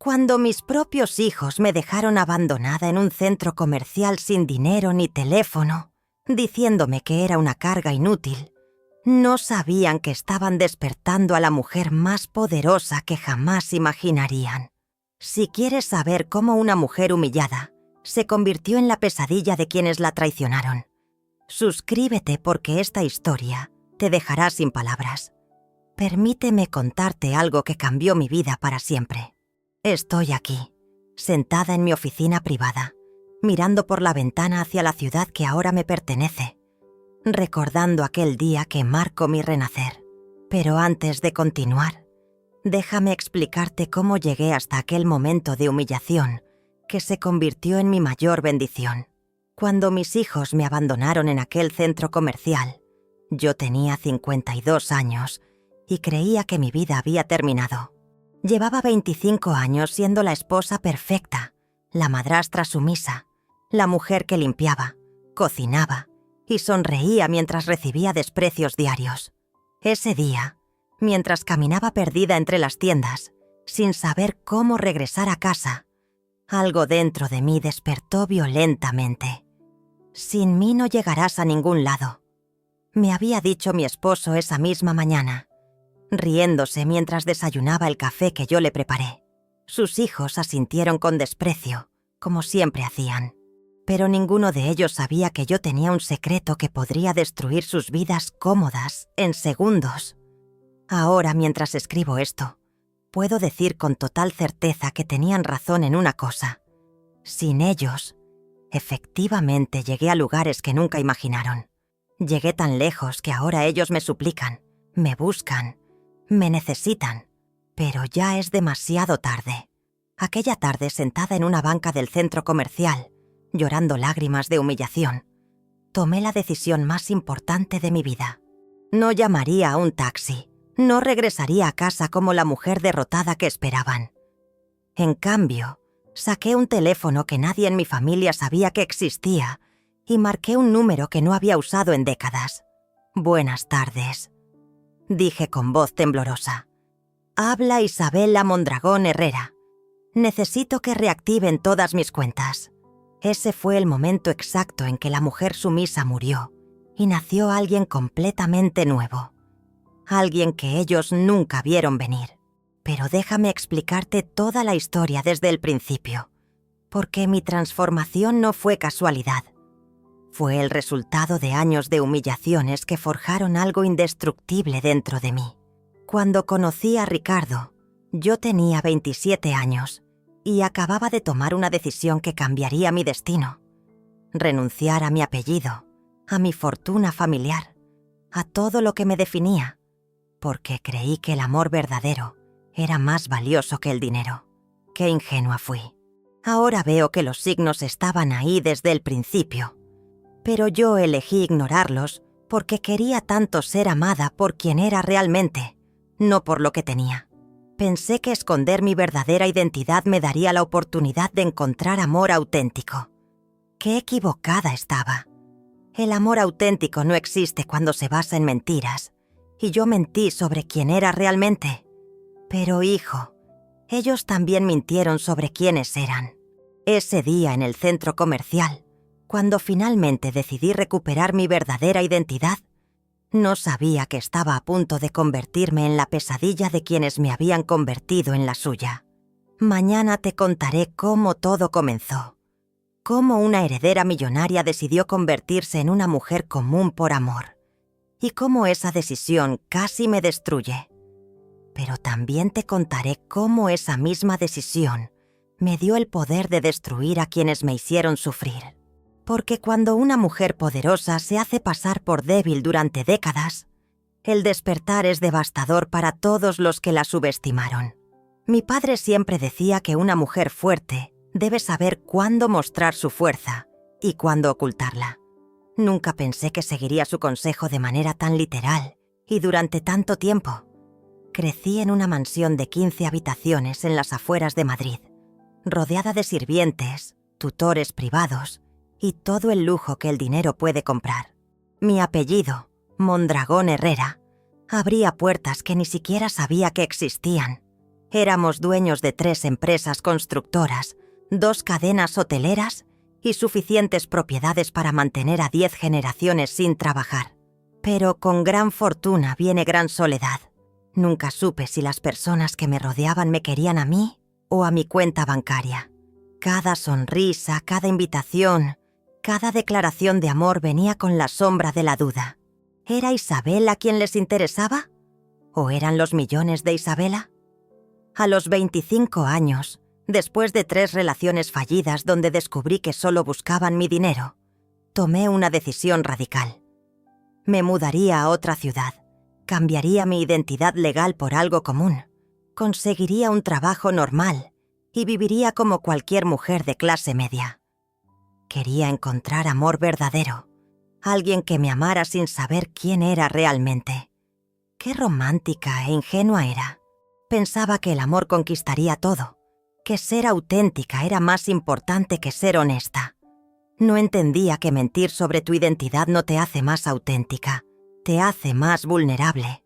Cuando mis propios hijos me dejaron abandonada en un centro comercial sin dinero ni teléfono, diciéndome que era una carga inútil, no sabían que estaban despertando a la mujer más poderosa que jamás imaginarían. Si quieres saber cómo una mujer humillada se convirtió en la pesadilla de quienes la traicionaron, suscríbete porque esta historia te dejará sin palabras. Permíteme contarte algo que cambió mi vida para siempre. Estoy aquí, sentada en mi oficina privada, mirando por la ventana hacia la ciudad que ahora me pertenece, recordando aquel día que marcó mi renacer. Pero antes de continuar, déjame explicarte cómo llegué hasta aquel momento de humillación que se convirtió en mi mayor bendición. Cuando mis hijos me abandonaron en aquel centro comercial, yo tenía 52 años y creía que mi vida había terminado. Llevaba 25 años siendo la esposa perfecta, la madrastra sumisa, la mujer que limpiaba, cocinaba y sonreía mientras recibía desprecios diarios. Ese día, mientras caminaba perdida entre las tiendas, sin saber cómo regresar a casa, algo dentro de mí despertó violentamente. Sin mí no llegarás a ningún lado, me había dicho mi esposo esa misma mañana, riéndose mientras desayunaba el café que yo le preparé. Sus hijos asintieron con desprecio, como siempre hacían. Pero ninguno de ellos sabía que yo tenía un secreto que podría destruir sus vidas cómodas en segundos. Ahora, mientras escribo esto, puedo decir con total certeza que tenían razón en una cosa. Sin ellos, efectivamente llegué a lugares que nunca imaginaron. Llegué tan lejos que ahora ellos me suplican, me buscan, me necesitan, pero ya es demasiado tarde. Aquella tarde, sentada en una banca del centro comercial, llorando lágrimas de humillación, tomé la decisión más importante de mi vida. No llamaría a un taxi, no regresaría a casa como la mujer derrotada que esperaban. En cambio, saqué un teléfono que nadie en mi familia sabía que existía y marqué un número que no había usado en décadas. «Buenas tardes», dije con voz temblorosa. «Habla Isabela Mondragón Herrera. Necesito que reactiven todas mis cuentas». Ese fue el momento exacto en que la mujer sumisa murió y nació alguien completamente nuevo. Alguien que ellos nunca vieron venir. Pero déjame explicarte toda la historia desde el principio, porque mi transformación no fue casualidad. Fue el resultado de años de humillaciones que forjaron algo indestructible dentro de mí. Cuando conocí a Ricardo, yo tenía 27 años y acababa de tomar una decisión que cambiaría mi destino. Renunciar a mi apellido, a mi fortuna familiar, a todo lo que me definía, porque creí que el amor verdadero era más valioso que el dinero. Qué ingenua fui. Ahora veo que los signos estaban ahí desde el principio. Pero yo elegí ignorarlos porque quería tanto ser amada por quien era realmente, no por lo que tenía. Pensé que esconder mi verdadera identidad me daría la oportunidad de encontrar amor auténtico. Qué equivocada estaba. El amor auténtico no existe cuando se basa en mentiras, y yo mentí sobre quién era realmente. Pero, hijo, ellos también mintieron sobre quiénes eran. Ese día en el centro comercial, cuando finalmente decidí recuperar mi verdadera identidad, no sabía que estaba a punto de convertirme en la pesadilla de quienes me habían convertido en la suya. Mañana te contaré cómo todo comenzó. Cómo una heredera millonaria decidió convertirse en una mujer común por amor. Y cómo esa decisión casi me destruye. Pero también te contaré cómo esa misma decisión me dio el poder de destruir a quienes me hicieron sufrir. Porque cuando una mujer poderosa se hace pasar por débil durante décadas, el despertar es devastador para todos los que la subestimaron. Mi padre siempre decía que una mujer fuerte debe saber cuándo mostrar su fuerza y cuándo ocultarla. Nunca pensé que seguiría su consejo de manera tan literal y durante tanto tiempo. Crecí en una mansión de 15 habitaciones en las afueras de Madrid, rodeada de sirvientes, tutores privados y todo el lujo que el dinero puede comprar. Mi apellido, Mondragón Herrera, abría puertas que ni siquiera sabía que existían. Éramos dueños de 3 empresas constructoras, 2 cadenas hoteleras y suficientes propiedades para mantener a 10 generaciones sin trabajar. Pero con gran fortuna viene gran soledad. Nunca supe si las personas que me rodeaban me querían a mí o a mi cuenta bancaria. Cada sonrisa, cada invitación, cada declaración de amor venía con la sombra de la duda. ¿Era Isabel a quien les interesaba? ¿O eran los millones de Isabela? A los 25 años, después de 3 relaciones fallidas donde descubrí que solo buscaban mi dinero, tomé una decisión radical. Me mudaría a otra ciudad, cambiaría mi identidad legal por algo común, conseguiría un trabajo normal y viviría como cualquier mujer de clase media. Quería encontrar amor verdadero, alguien que me amara sin saber quién era realmente. Qué romántica e ingenua era. Pensaba que el amor conquistaría todo, que ser auténtica era más importante que ser honesta. No entendía que mentir sobre tu identidad no te hace más auténtica, te hace más vulnerable.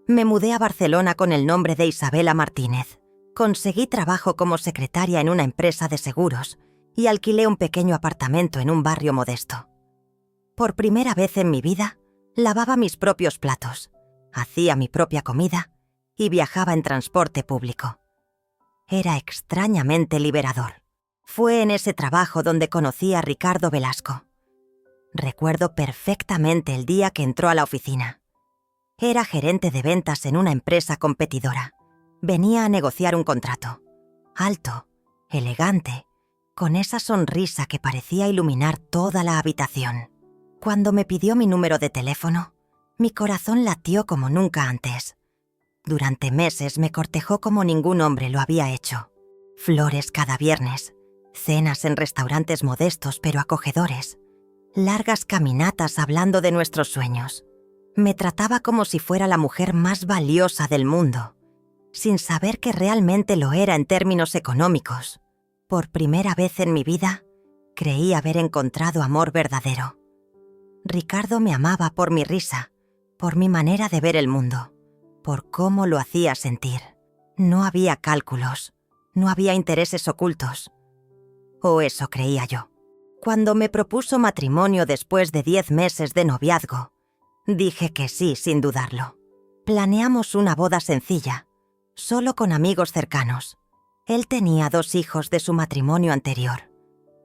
Me mudé a Barcelona con el nombre de Isabela Martínez. Conseguí trabajo como secretaria en una empresa de seguros y alquilé un pequeño apartamento en un barrio modesto. Por primera vez en mi vida, lavaba mis propios platos, hacía mi propia comida y viajaba en transporte público. Era extrañamente liberador. Fue en ese trabajo donde conocí a Ricardo Velasco. Recuerdo perfectamente el día que entró a la oficina. Era gerente de ventas en una empresa competidora. Venía a negociar un contrato. Alto, elegante, con esa sonrisa que parecía iluminar toda la habitación. Cuando me pidió mi número de teléfono, mi corazón latió como nunca antes. Durante meses me cortejó como ningún hombre lo había hecho. Flores cada viernes, cenas en restaurantes modestos pero acogedores, largas caminatas hablando de nuestros sueños. Me trataba como si fuera la mujer más valiosa del mundo, sin saber que realmente lo era en términos económicos. Por primera vez en mi vida, creí haber encontrado amor verdadero. Ricardo me amaba por mi risa, por mi manera de ver el mundo, por cómo lo hacía sentir. No había cálculos, no había intereses ocultos. O eso creía yo. Cuando me propuso matrimonio después de 10 meses de noviazgo, dije que sí sin dudarlo. Planeamos una boda sencilla, solo con amigos cercanos. Él tenía 2 hijos de su matrimonio anterior,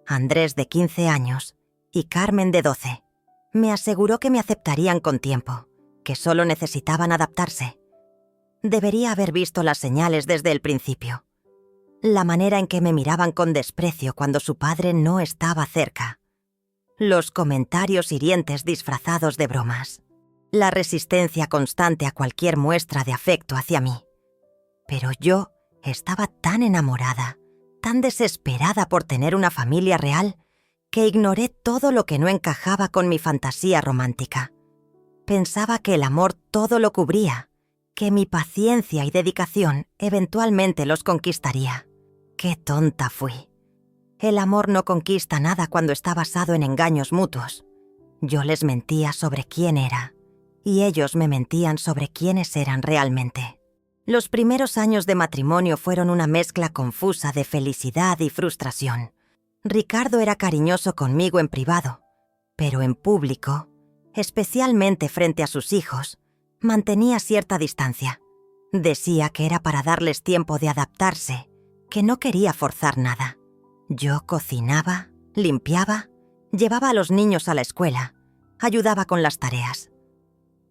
Andrés de 15 años y Carmen de 12. Me aseguró que me aceptarían con tiempo, que solo necesitaban adaptarse. Debería haber visto las señales desde el principio. La manera en que me miraban con desprecio cuando su padre no estaba cerca. Los comentarios hirientes disfrazados de bromas. La resistencia constante a cualquier muestra de afecto hacia mí. Pero yo estaba tan enamorada, tan desesperada por tener una familia real, que ignoré todo lo que no encajaba con mi fantasía romántica. Pensaba que el amor todo lo cubría, que mi paciencia y dedicación eventualmente los conquistaría. ¡Qué tonta fui! El amor no conquista nada cuando está basado en engaños mutuos. Yo les mentía sobre quién era, y ellos me mentían sobre quiénes eran realmente. Los primeros años de matrimonio fueron una mezcla confusa de felicidad y frustración. Ricardo era cariñoso conmigo en privado, pero en público, especialmente frente a sus hijos, mantenía cierta distancia. Decía que era para darles tiempo de adaptarse, que no quería forzar nada. Yo cocinaba, limpiaba, llevaba a los niños a la escuela, ayudaba con las tareas.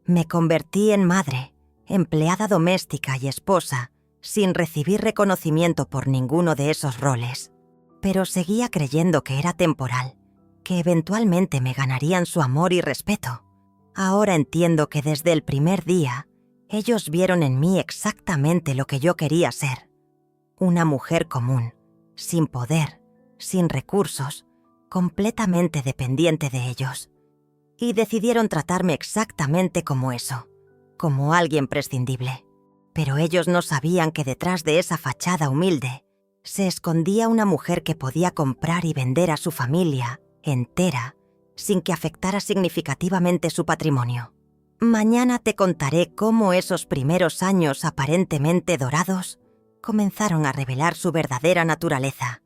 Me convertí en madre, empleada doméstica y esposa, sin recibir reconocimiento por ninguno de esos roles. Pero seguía creyendo que era temporal, que eventualmente me ganarían su amor y respeto. Ahora entiendo que desde el primer día, ellos vieron en mí exactamente lo que yo quería ser. Una mujer común, sin poder, sin recursos, completamente dependiente de ellos. Y decidieron tratarme exactamente como eso, como alguien prescindible. Pero ellos no sabían que detrás de esa fachada humilde se escondía una mujer que podía comprar y vender a su familia entera sin que afectara significativamente su patrimonio. Mañana te contaré cómo esos primeros años aparentemente dorados comenzaron a revelar su verdadera naturaleza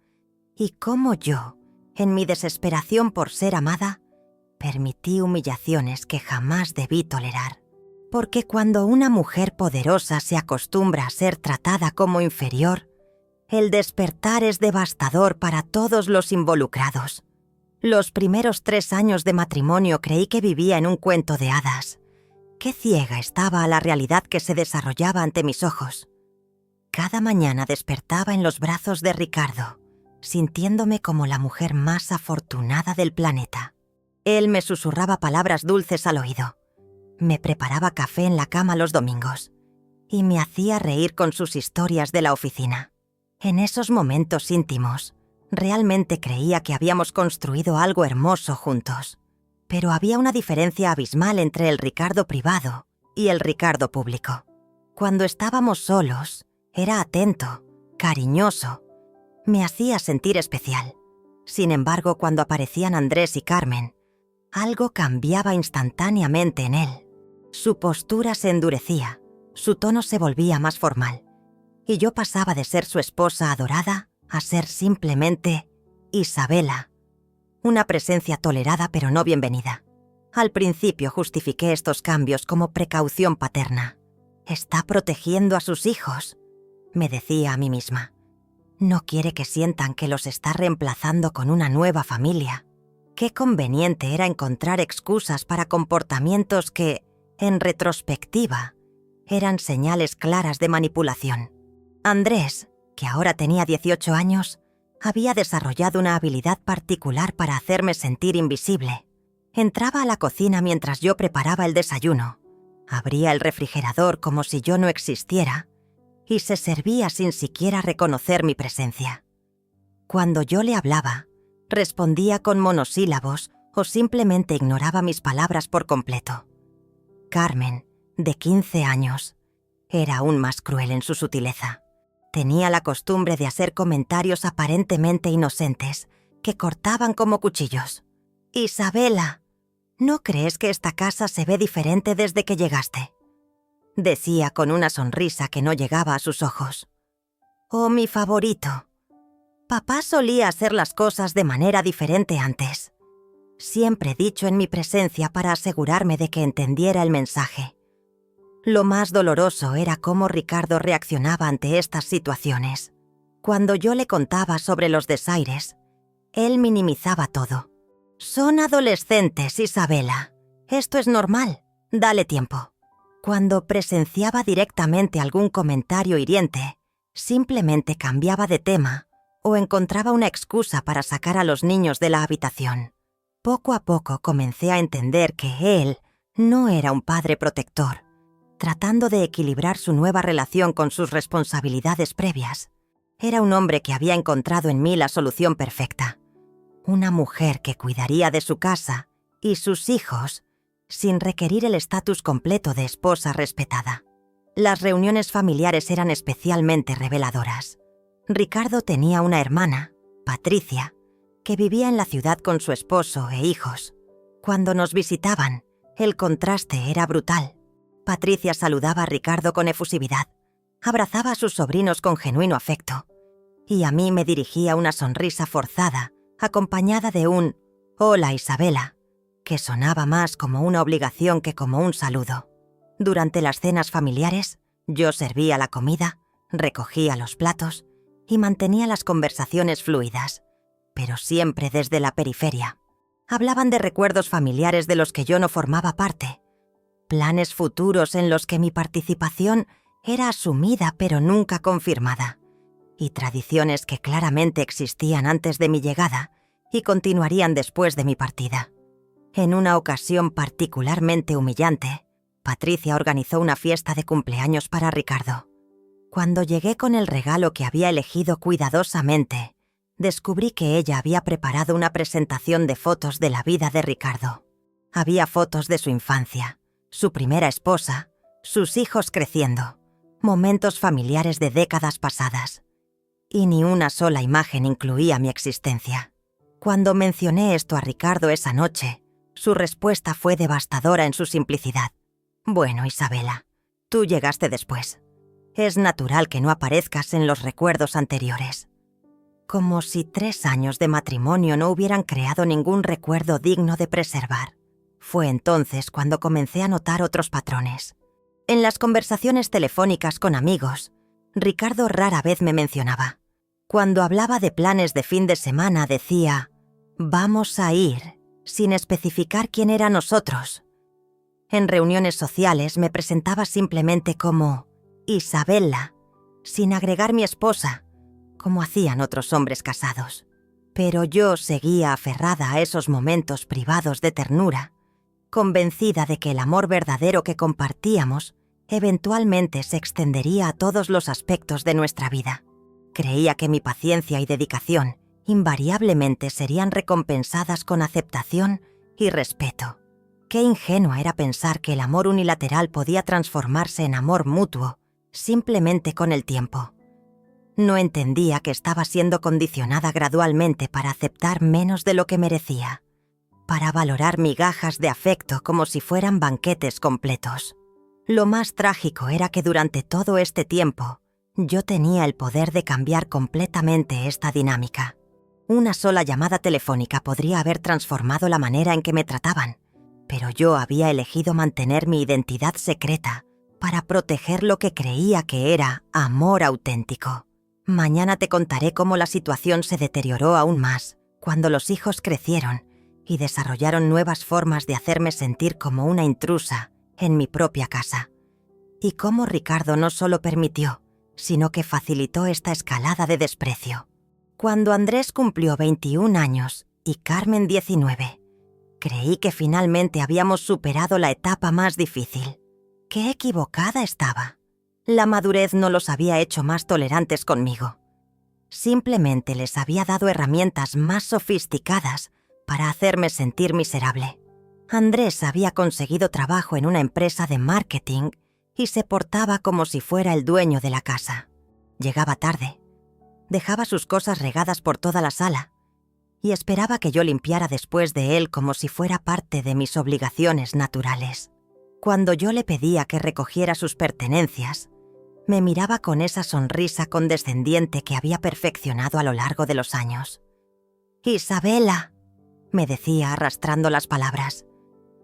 y cómo yo, en mi desesperación por ser amada, permití humillaciones que jamás debí tolerar. Porque cuando una mujer poderosa se acostumbra a ser tratada como inferior, el despertar es devastador para todos los involucrados. Los primeros 3 años de matrimonio creí que vivía en un cuento de hadas. Qué ciega estaba a la realidad que se desarrollaba ante mis ojos. Cada mañana despertaba en los brazos de Ricardo, sintiéndome como la mujer más afortunada del planeta. Él me susurraba palabras dulces al oído. Me preparaba café en la cama los domingos y me hacía reír con sus historias de la oficina. En esos momentos íntimos, realmente creía que habíamos construido algo hermoso juntos. Pero había una diferencia abismal entre el Ricardo privado y el Ricardo público. Cuando estábamos solos, era atento, cariñoso, me hacía sentir especial. Sin embargo, cuando aparecían Andrés y Carmen, algo cambiaba instantáneamente en él. Su postura se endurecía, su tono se volvía más formal, y yo pasaba de ser su esposa adorada a ser simplemente Isabela, una presencia tolerada pero no bienvenida. Al principio justifiqué estos cambios como precaución paterna. Está protegiendo a sus hijos, me decía a mí misma. No quiere que sientan que los está reemplazando con una nueva familia. Qué conveniente era encontrar excusas para comportamientos que, en retrospectiva, eran señales claras de manipulación. Andrés, que ahora tenía 18 años, había desarrollado una habilidad particular para hacerme sentir invisible. Entraba a la cocina mientras yo preparaba el desayuno, abría el refrigerador como si yo no existiera y se servía sin siquiera reconocer mi presencia. Cuando yo le hablaba, respondía con monosílabos o simplemente ignoraba mis palabras por completo. Carmen, de 15 años, era aún más cruel en su sutileza. Tenía la costumbre de hacer comentarios aparentemente inocentes que cortaban como cuchillos. «Isabela, ¿no crees que esta casa se ve diferente desde que llegaste?», decía con una sonrisa que no llegaba a sus ojos. «Oh, mi favorito. Papá solía hacer las cosas de manera diferente antes. Siempre dicho en mi presencia para asegurarme de que entendiera el mensaje. Lo más doloroso era cómo Ricardo reaccionaba ante estas situaciones. Cuando yo le contaba sobre los desaires, él minimizaba todo. «Son adolescentes, Isabela. Esto es normal. Dale tiempo». Cuando presenciaba directamente algún comentario hiriente, simplemente cambiaba de tema o encontraba una excusa para sacar a los niños de la habitación. Poco a poco comencé a entender que él no era un padre protector, tratando de equilibrar su nueva relación con sus responsabilidades previas. Era un hombre que había encontrado en mí la solución perfecta. Una mujer que cuidaría de su casa y sus hijos sin requerir el estatus completo de esposa respetada. Las reuniones familiares eran especialmente reveladoras. Ricardo tenía una hermana, Patricia, que vivía en la ciudad con su esposo e hijos. Cuando nos visitaban, el contraste era brutal. Patricia saludaba a Ricardo con efusividad, abrazaba a sus sobrinos con genuino afecto, y a mí me dirigía una sonrisa forzada, acompañada de un «Hola, Isabela», que sonaba más como una obligación que como un saludo. Durante las cenas familiares, yo servía la comida, recogía los platos y mantenía las conversaciones fluidas, pero siempre desde la periferia. Hablaban de recuerdos familiares de los que yo no formaba parte, planes futuros en los que mi participación era asumida pero nunca confirmada, y tradiciones que claramente existían antes de mi llegada y continuarían después de mi partida. En una ocasión particularmente humillante, Patricia organizó una fiesta de cumpleaños para Ricardo. Cuando llegué con el regalo que había elegido cuidadosamente, descubrí que ella había preparado una presentación de fotos de la vida de Ricardo. Había fotos de su infancia, su primera esposa, sus hijos creciendo, momentos familiares de décadas pasadas. Y ni una sola imagen incluía mi existencia. Cuando mencioné esto a Ricardo esa noche, su respuesta fue devastadora en su simplicidad. «Bueno, Isabela, tú llegaste después. Es natural que no aparezcas en los recuerdos anteriores. Como si 3 años de matrimonio no hubieran creado ningún recuerdo digno de preservar. Fue entonces cuando comencé a notar otros patrones. En las conversaciones telefónicas con amigos, Ricardo rara vez me mencionaba. Cuando hablaba de planes de fin de semana decía «vamos a ir», sin especificar quién era nosotros. En reuniones sociales me presentaba simplemente como Isabella, sin agregar mi esposa, como hacían otros hombres casados. Pero yo seguía aferrada a esos momentos privados de ternura, convencida de que el amor verdadero que compartíamos eventualmente se extendería a todos los aspectos de nuestra vida. Creía que mi paciencia y dedicación invariablemente serían recompensadas con aceptación y respeto. Qué ingenua era pensar que el amor unilateral podía transformarse en amor mutuo simplemente con el tiempo. No entendía que estaba siendo condicionada gradualmente para aceptar menos de lo que merecía, para valorar migajas de afecto como si fueran banquetes completos. Lo más trágico era que durante todo este tiempo, yo tenía el poder de cambiar completamente esta dinámica. Una sola llamada telefónica podría haber transformado la manera en que me trataban, pero yo había elegido mantener mi identidad secreta para proteger lo que creía que era amor auténtico. Mañana te contaré cómo la situación se deterioró aún más cuando los hijos crecieron y desarrollaron nuevas formas de hacerme sentir como una intrusa en mi propia casa. Y cómo Ricardo no solo permitió, sino que facilitó esta escalada de desprecio. Cuando Andrés cumplió 21 años y Carmen 19, creí que finalmente habíamos superado la etapa más difícil. ¡Qué equivocada estaba! La madurez no los había hecho más tolerantes conmigo. Simplemente les había dado herramientas más sofisticadas para hacerme sentir miserable. Andrés había conseguido trabajo en una empresa de marketing y se portaba como si fuera el dueño de la casa. Llegaba tarde, dejaba sus cosas regadas por toda la sala y esperaba que yo limpiara después de él como si fuera parte de mis obligaciones naturales. Cuando yo le pedía que recogiera sus pertenencias, me miraba con esa sonrisa condescendiente que había perfeccionado a lo largo de los años. «Isabela», me decía arrastrando las palabras,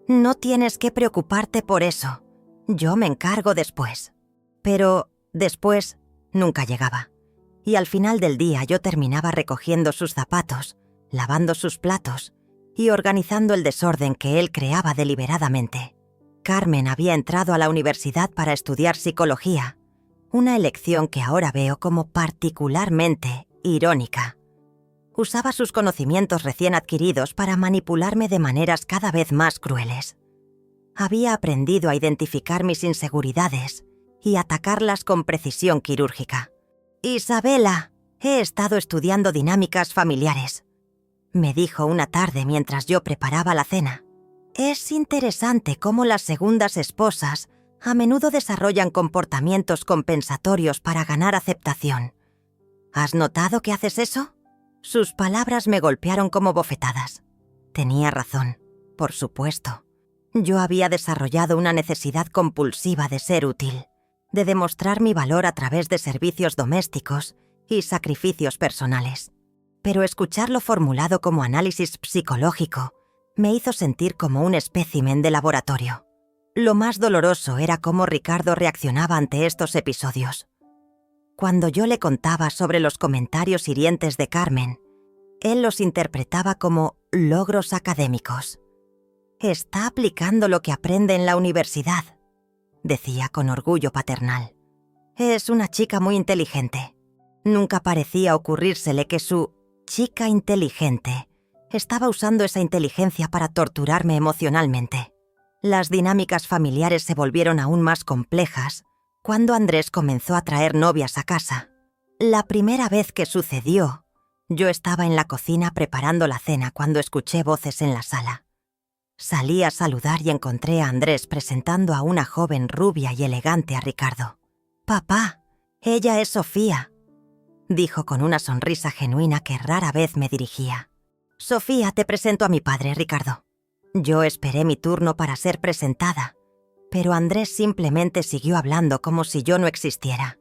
«no tienes que preocuparte por eso. Yo me encargo después». Pero después nunca llegaba. Y al final del día yo terminaba recogiendo sus zapatos, lavando sus platos y organizando el desorden que él creaba deliberadamente. Carmen había entrado a la universidad para estudiar psicología, una elección que ahora veo como particularmente irónica. Usaba sus conocimientos recién adquiridos para manipularme de maneras cada vez más crueles. Había aprendido a identificar mis inseguridades y atacarlas con precisión quirúrgica. «Isabela, he estado estudiando dinámicas familiares», me dijo una tarde mientras yo preparaba la cena. «Es interesante cómo las segundas esposas a menudo desarrollan comportamientos compensatorios para ganar aceptación. ¿Has notado que haces eso?» Sus palabras me golpearon como bofetadas. Tenía razón, por supuesto. Yo había desarrollado una necesidad compulsiva de ser útil, de demostrar mi valor a través de servicios domésticos y sacrificios personales. Pero escucharlo formulado como análisis psicológico me hizo sentir como un espécimen de laboratorio. Lo más doloroso era cómo Ricardo reaccionaba ante estos episodios. Cuando yo le contaba sobre los comentarios hirientes de Carmen, él los interpretaba como logros académicos. «Está aplicando lo que aprende en la universidad», decía con orgullo paternal. «Es una chica muy inteligente». Nunca parecía ocurrírsele que su chica inteligente estaba usando esa inteligencia para torturarme emocionalmente. Las dinámicas familiares se volvieron aún más complejas cuando Andrés comenzó a traer novias a casa. La primera vez que sucedió, yo estaba en la cocina preparando la cena cuando escuché voces en la sala. Salí a saludar y encontré a Andrés presentando a una joven rubia y elegante a Ricardo. «Papá, ella es Sofía», dijo con una sonrisa genuina que rara vez me dirigía. «Sofía, te presento a mi padre, Ricardo». Yo esperé mi turno para ser presentada, pero Andrés simplemente siguió hablando como si yo no existiera.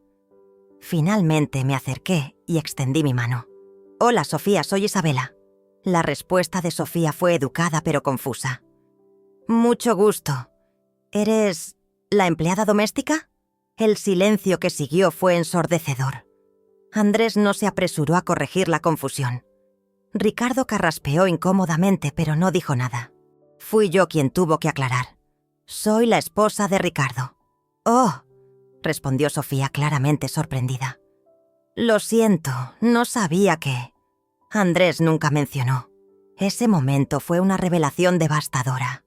Finalmente me acerqué y extendí mi mano. «Hola, Sofía, soy Isabela». La respuesta de Sofía fue educada pero confusa. «Mucho gusto. ¿Eres la empleada doméstica?» El silencio que siguió fue ensordecedor. Andrés no se apresuró a corregir la confusión. Ricardo carraspeó incómodamente, pero no dijo nada. Fui yo quien tuvo que aclarar. «Soy la esposa de Ricardo». «Oh», respondió Sofía claramente sorprendida. «Lo siento, no sabía que...». Andrés nunca mencionó. Ese momento fue una revelación devastadora.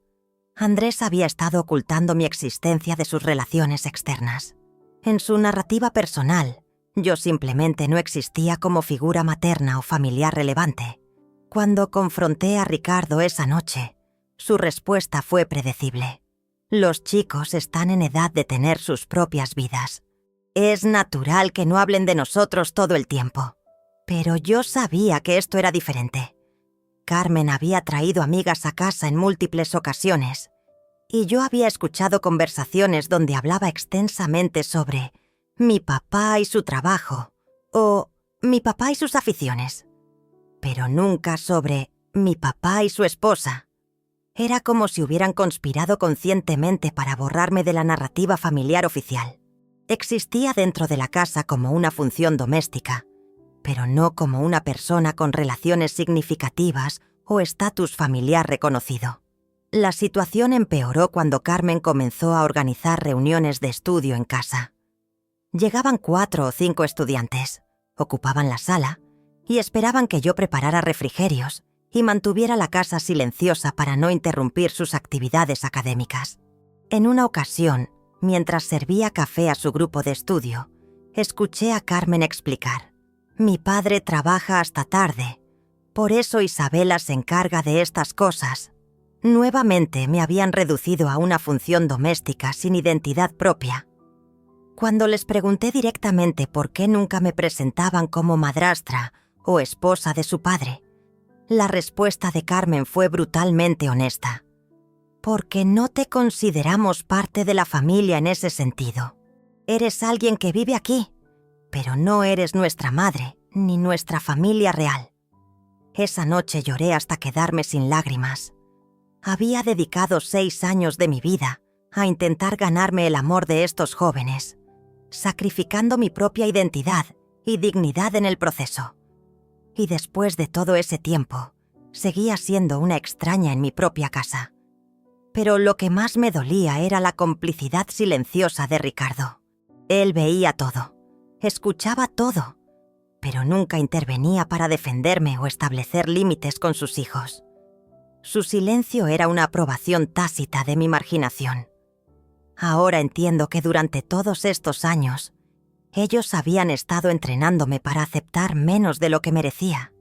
Andrés había estado ocultando mi existencia de sus relaciones externas. En su narrativa personal, yo simplemente no existía como figura materna o familiar relevante. Cuando confronté a Ricardo esa noche, su respuesta fue predecible. Los chicos están en edad de tener sus propias vidas. Es natural que no hablen de nosotros todo el tiempo. Pero yo sabía que esto era diferente. Carmen había traído amigas a casa en múltiples ocasiones, y yo había escuchado conversaciones donde hablaba extensamente sobre mi papá y su trabajo, o mi papá y sus aficiones, pero nunca sobre mi papá y su esposa. Era como si hubieran conspirado conscientemente para borrarme de la narrativa familiar oficial. Existía dentro de la casa como una función doméstica, pero no como una persona con relaciones significativas o estatus familiar reconocido. La situación empeoró cuando Carmen comenzó a organizar reuniones de estudio en casa. Llegaban 4 o 5 estudiantes, ocupaban la sala y esperaban que yo preparara refrigerios y mantuviera la casa silenciosa para no interrumpir sus actividades académicas. En una ocasión, mientras servía café a su grupo de estudio, escuché a Carmen explicar: «Mi padre trabaja hasta tarde, por eso Isabela se encarga de estas cosas». Nuevamente me habían reducido a una función doméstica sin identidad propia. Cuando les pregunté directamente por qué nunca me presentaban como madrastra o esposa de su padre, la respuesta de Carmen fue brutalmente honesta. «Porque no te consideramos parte de la familia en ese sentido. Eres alguien que vive aquí, pero no eres nuestra madre ni nuestra familia real». Esa noche lloré hasta quedarme sin lágrimas. Había dedicado 6 años de mi vida a intentar ganarme el amor de estos jóvenes, sacrificando mi propia identidad y dignidad en el proceso. Y después de todo ese tiempo, seguía siendo una extraña en mi propia casa. Pero lo que más me dolía era la complicidad silenciosa de Ricardo. Él veía todo, escuchaba todo, pero nunca intervenía para defenderme o establecer límites con sus hijos. Su silencio era una aprobación tácita de mi marginación. Ahora entiendo que durante todos estos años, ellos habían estado entrenándome para aceptar menos de lo que merecía.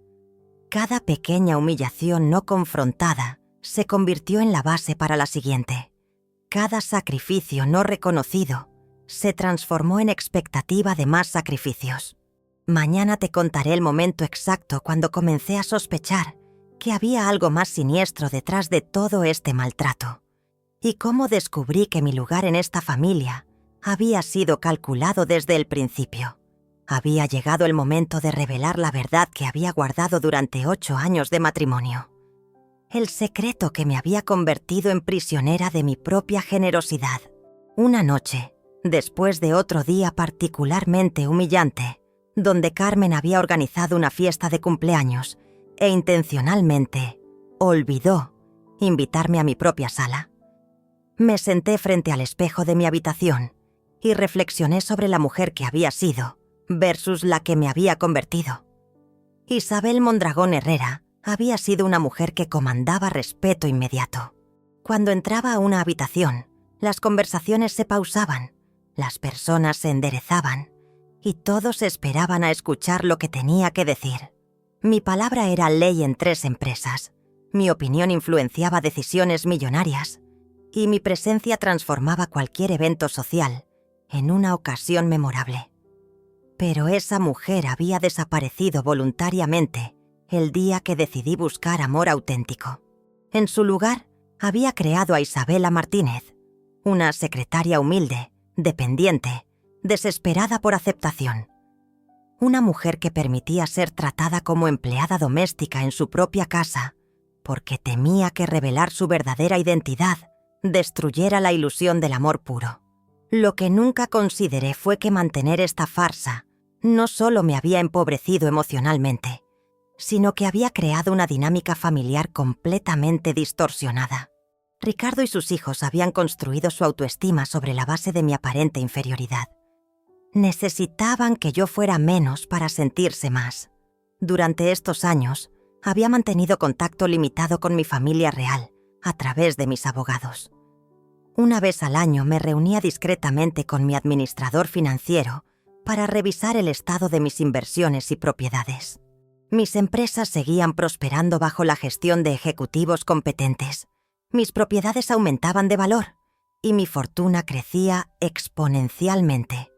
Cada pequeña humillación no confrontada se convirtió en la base para la siguiente. Cada sacrificio no reconocido se transformó en expectativa de más sacrificios. Mañana te contaré el momento exacto cuando comencé a sospechar que había algo más siniestro detrás de todo este maltrato, y cómo descubrí que mi lugar en esta familia había sido calculado desde el principio. Había llegado el momento de revelar la verdad que había guardado durante 8 años de matrimonio. El secreto que me había convertido en prisionera de mi propia generosidad. Una noche, después de otro día particularmente humillante, donde Carmen había organizado una fiesta de cumpleaños e intencionalmente olvidó invitarme a mi propia sala. Me senté frente al espejo de mi habitación y reflexioné sobre la mujer que había sido versus la que me había convertido. Isabel Mondragón Herrera había sido una mujer que comandaba respeto inmediato. Cuando entraba a una habitación, las conversaciones se pausaban, las personas se enderezaban y todos esperaban a escuchar lo que tenía que decir. Mi palabra era ley en 3 empresas, mi opinión influenciaba decisiones millonarias y mi presencia transformaba cualquier evento social en una ocasión memorable. Pero esa mujer había desaparecido voluntariamente el día que decidí buscar amor auténtico. En su lugar, había creado a Isabela Martínez, una secretaria humilde, dependiente, desesperada por aceptación. Una mujer que permitía ser tratada como empleada doméstica en su propia casa porque temía que revelar su verdadera identidad destruyera la ilusión del amor puro. Lo que nunca consideré fue que mantener esta farsa no solo me había empobrecido emocionalmente, sino que había creado una dinámica familiar completamente distorsionada. Ricardo y sus hijos habían construido su autoestima sobre la base de mi aparente inferioridad. Necesitaban que yo fuera menos para sentirse más. Durante estos años, había mantenido contacto limitado con mi familia real, a través de mis abogados. Una vez al año me reunía discretamente con mi administrador financiero para revisar el estado de mis inversiones y propiedades. Mis empresas seguían prosperando bajo la gestión de ejecutivos competentes. Mis propiedades aumentaban de valor y mi fortuna crecía exponencialmente.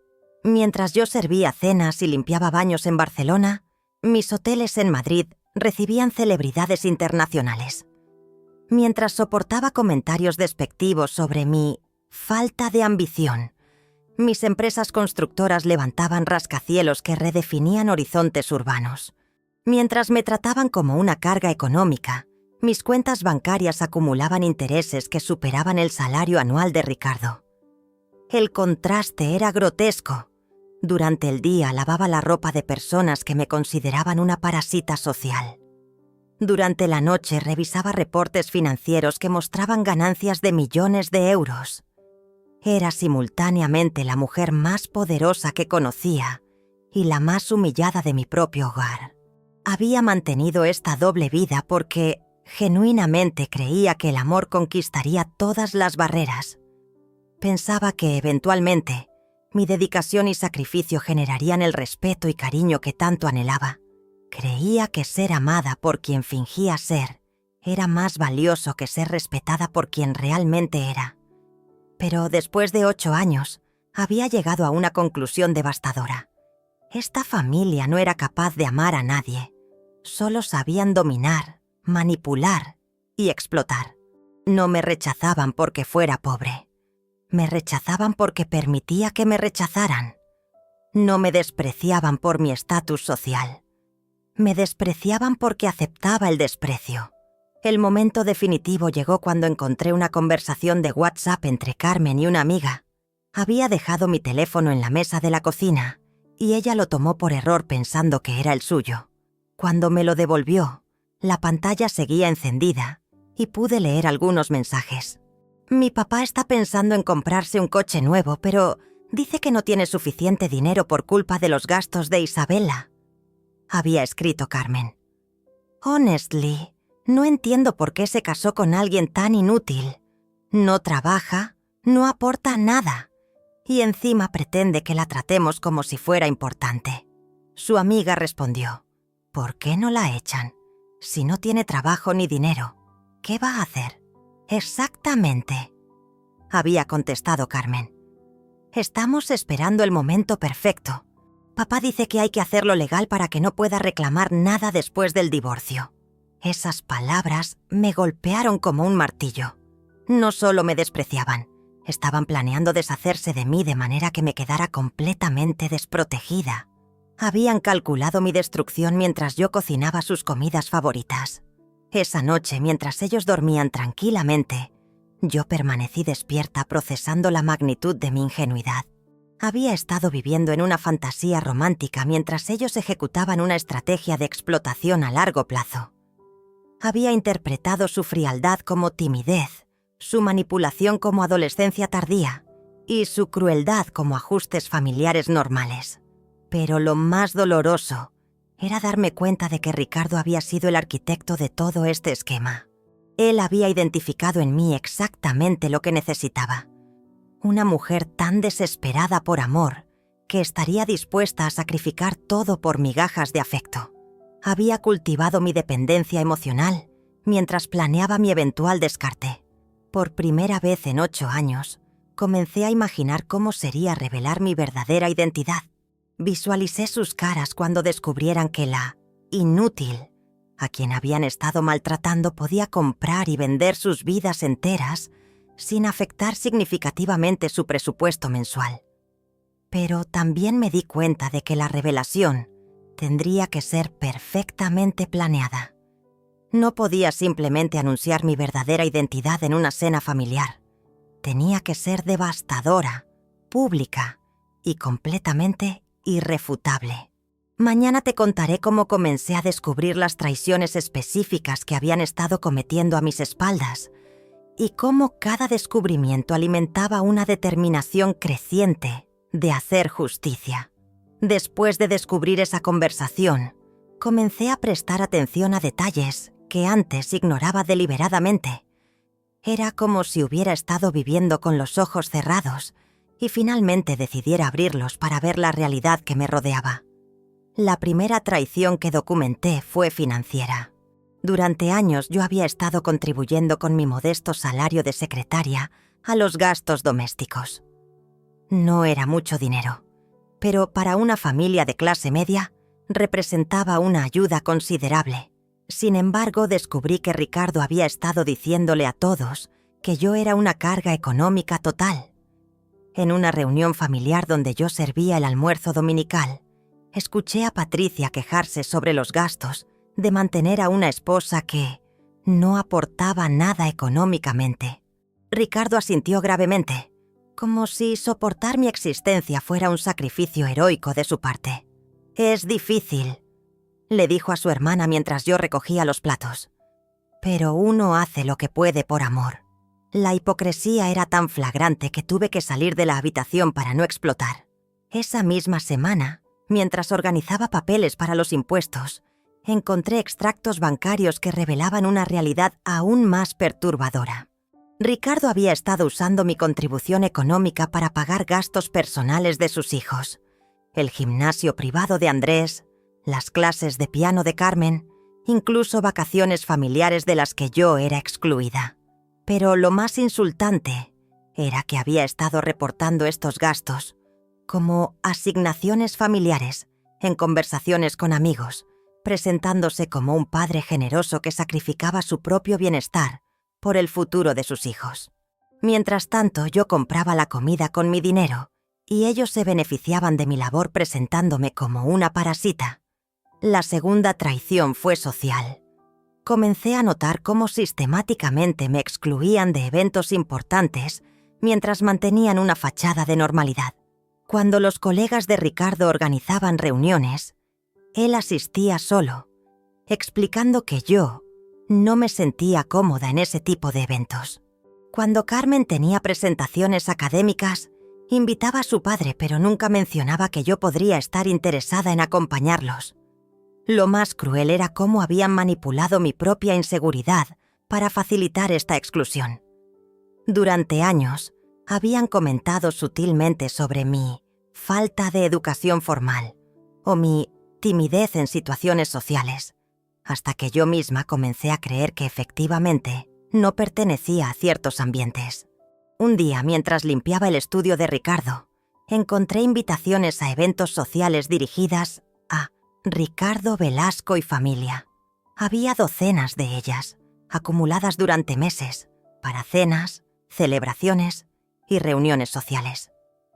Mientras yo servía cenas y limpiaba baños en Barcelona, mis hoteles en Madrid recibían celebridades internacionales. Mientras soportaba comentarios despectivos sobre mi falta de ambición, mis empresas constructoras levantaban rascacielos que redefinían horizontes urbanos. Mientras me trataban como una carga económica, mis cuentas bancarias acumulaban intereses que superaban el salario anual de Ricardo. El contraste era grotesco. Durante el día lavaba la ropa de personas que me consideraban una parasita social. Durante la noche revisaba reportes financieros que mostraban ganancias de millones de euros. Era simultáneamente la mujer más poderosa que conocía y la más humillada de mi propio hogar. Había mantenido esta doble vida porque genuinamente creía que el amor conquistaría todas las barreras. Pensaba que, eventualmente, mi dedicación y sacrificio generarían el respeto y cariño que tanto anhelaba. Creía que ser amada por quien fingía ser era más valioso que ser respetada por quien realmente era. Pero después de 8 años, había llegado a una conclusión devastadora. Esta familia no era capaz de amar a nadie. Solo sabían dominar, manipular y explotar. No me rechazaban porque fuera pobre. Me rechazaban porque permitía que me rechazaran. No me despreciaban por mi estatus social. Me despreciaban porque aceptaba el desprecio. El momento definitivo llegó cuando encontré una conversación de WhatsApp entre Carmen y una amiga. Había dejado mi teléfono en la mesa de la cocina y ella lo tomó por error pensando que era el suyo. Cuando me lo devolvió, la pantalla seguía encendida y pude leer algunos mensajes. Mi papá está pensando en comprarse un coche nuevo, pero dice que no tiene suficiente dinero por culpa de los gastos de Isabela. Había escrito Carmen. Honestly, no entiendo por qué se casó con alguien tan inútil. No trabaja, no aporta nada. Y encima pretende que la tratemos como si fuera importante. Su amiga respondió. ¿Por qué no la echan? Si no tiene trabajo ni dinero, ¿qué va a hacer? Exactamente, había contestado Carmen. Estamos esperando el momento perfecto. Papá dice que hay que hacerlo legal para que no pueda reclamar nada después del divorcio. Esas palabras me golpearon como un martillo. No solo me despreciaban, estaban planeando deshacerse de mí de manera que me quedara completamente desprotegida. Habían calculado mi destrucción mientras yo cocinaba sus comidas favoritas. Esa noche, mientras ellos dormían tranquilamente, yo permanecí despierta procesando la magnitud de mi ingenuidad. Había estado viviendo en una fantasía romántica mientras ellos ejecutaban una estrategia de explotación a largo plazo. Había interpretado su frialdad como timidez, su manipulación como adolescencia tardía y su crueldad como ajustes familiares normales. Pero lo más doloroso era darme cuenta de que Ricardo había sido el arquitecto de todo este esquema. Él había identificado en mí exactamente lo que necesitaba. Una mujer tan desesperada por amor que estaría dispuesta a sacrificar todo por migajas de afecto. Había cultivado mi dependencia emocional mientras planeaba mi eventual descarte. Por primera vez en 8 años, comencé a imaginar cómo sería revelar mi verdadera identidad. Visualicé sus caras cuando descubrieran que la inútil, a quien habían estado maltratando, podía comprar y vender sus vidas enteras sin afectar significativamente su presupuesto mensual. Pero también me di cuenta de que la revelación Tendría que ser perfectamente planeada. No podía simplemente anunciar mi verdadera identidad en una cena familiar. Tenía que ser devastadora, pública y completamente irrefutable. Mañana te contaré cómo comencé a descubrir las traiciones específicas que habían estado cometiendo a mis espaldas y cómo cada descubrimiento alimentaba una determinación creciente de hacer justicia. Después de descubrir esa conversación, comencé a prestar atención a detalles que antes ignoraba deliberadamente. Era como si hubiera estado viviendo con los ojos cerrados y finalmente decidiera abrirlos para ver la realidad que me rodeaba. La primera traición que documenté fue financiera. Durante años yo había estado contribuyendo con mi modesto salario de secretaria a los gastos domésticos. No era mucho dinero, pero para una familia de clase media representaba una ayuda considerable. Sin embargo, descubrí que Ricardo había estado diciéndole a todos que yo era una carga económica total. En una reunión familiar donde yo servía el almuerzo dominical, escuché a Patricia quejarse sobre los gastos de mantener a una esposa que no aportaba nada económicamente. Ricardo asintió gravemente, como si soportar mi existencia fuera un sacrificio heroico de su parte. «Es difícil», le dijo a su hermana mientras yo recogía los platos. «Pero uno hace lo que puede por amor». La hipocresía era tan flagrante que tuve que salir de la habitación para no explotar. Esa misma semana, mientras organizaba papeles para los impuestos, encontré extractos bancarios que revelaban una realidad aún más perturbadora. Ricardo había estado usando mi contribución económica para pagar gastos personales de sus hijos, el gimnasio privado de Andrés, las clases de piano de Carmen, incluso vacaciones familiares de las que yo era excluida. Pero lo más insultante era que había estado reportando estos gastos como asignaciones familiares en conversaciones con amigos, presentándose como un padre generoso que sacrificaba su propio bienestar por el futuro de sus hijos. Mientras tanto, yo compraba la comida con mi dinero y ellos se beneficiaban de mi labor presentándome como una parasita. La segunda traición fue social. Comencé a notar cómo sistemáticamente me excluían de eventos importantes mientras mantenían una fachada de normalidad. Cuando los colegas de Ricardo organizaban reuniones, él asistía solo, explicando que yo no me sentía cómoda en ese tipo de eventos. Cuando Carmen tenía presentaciones académicas, invitaba a su padre, pero nunca mencionaba que yo podría estar interesada en acompañarlos. Lo más cruel era cómo habían manipulado mi propia inseguridad para facilitar esta exclusión. Durante años, habían comentado sutilmente sobre mi falta de educación formal o mi timidez en situaciones sociales, hasta que yo misma comencé a creer que efectivamente no pertenecía a ciertos ambientes. Un día, mientras limpiaba el estudio de Ricardo, encontré invitaciones a eventos sociales dirigidas a Ricardo Velasco y familia. Había docenas de ellas, acumuladas durante meses, para cenas, celebraciones y reuniones sociales.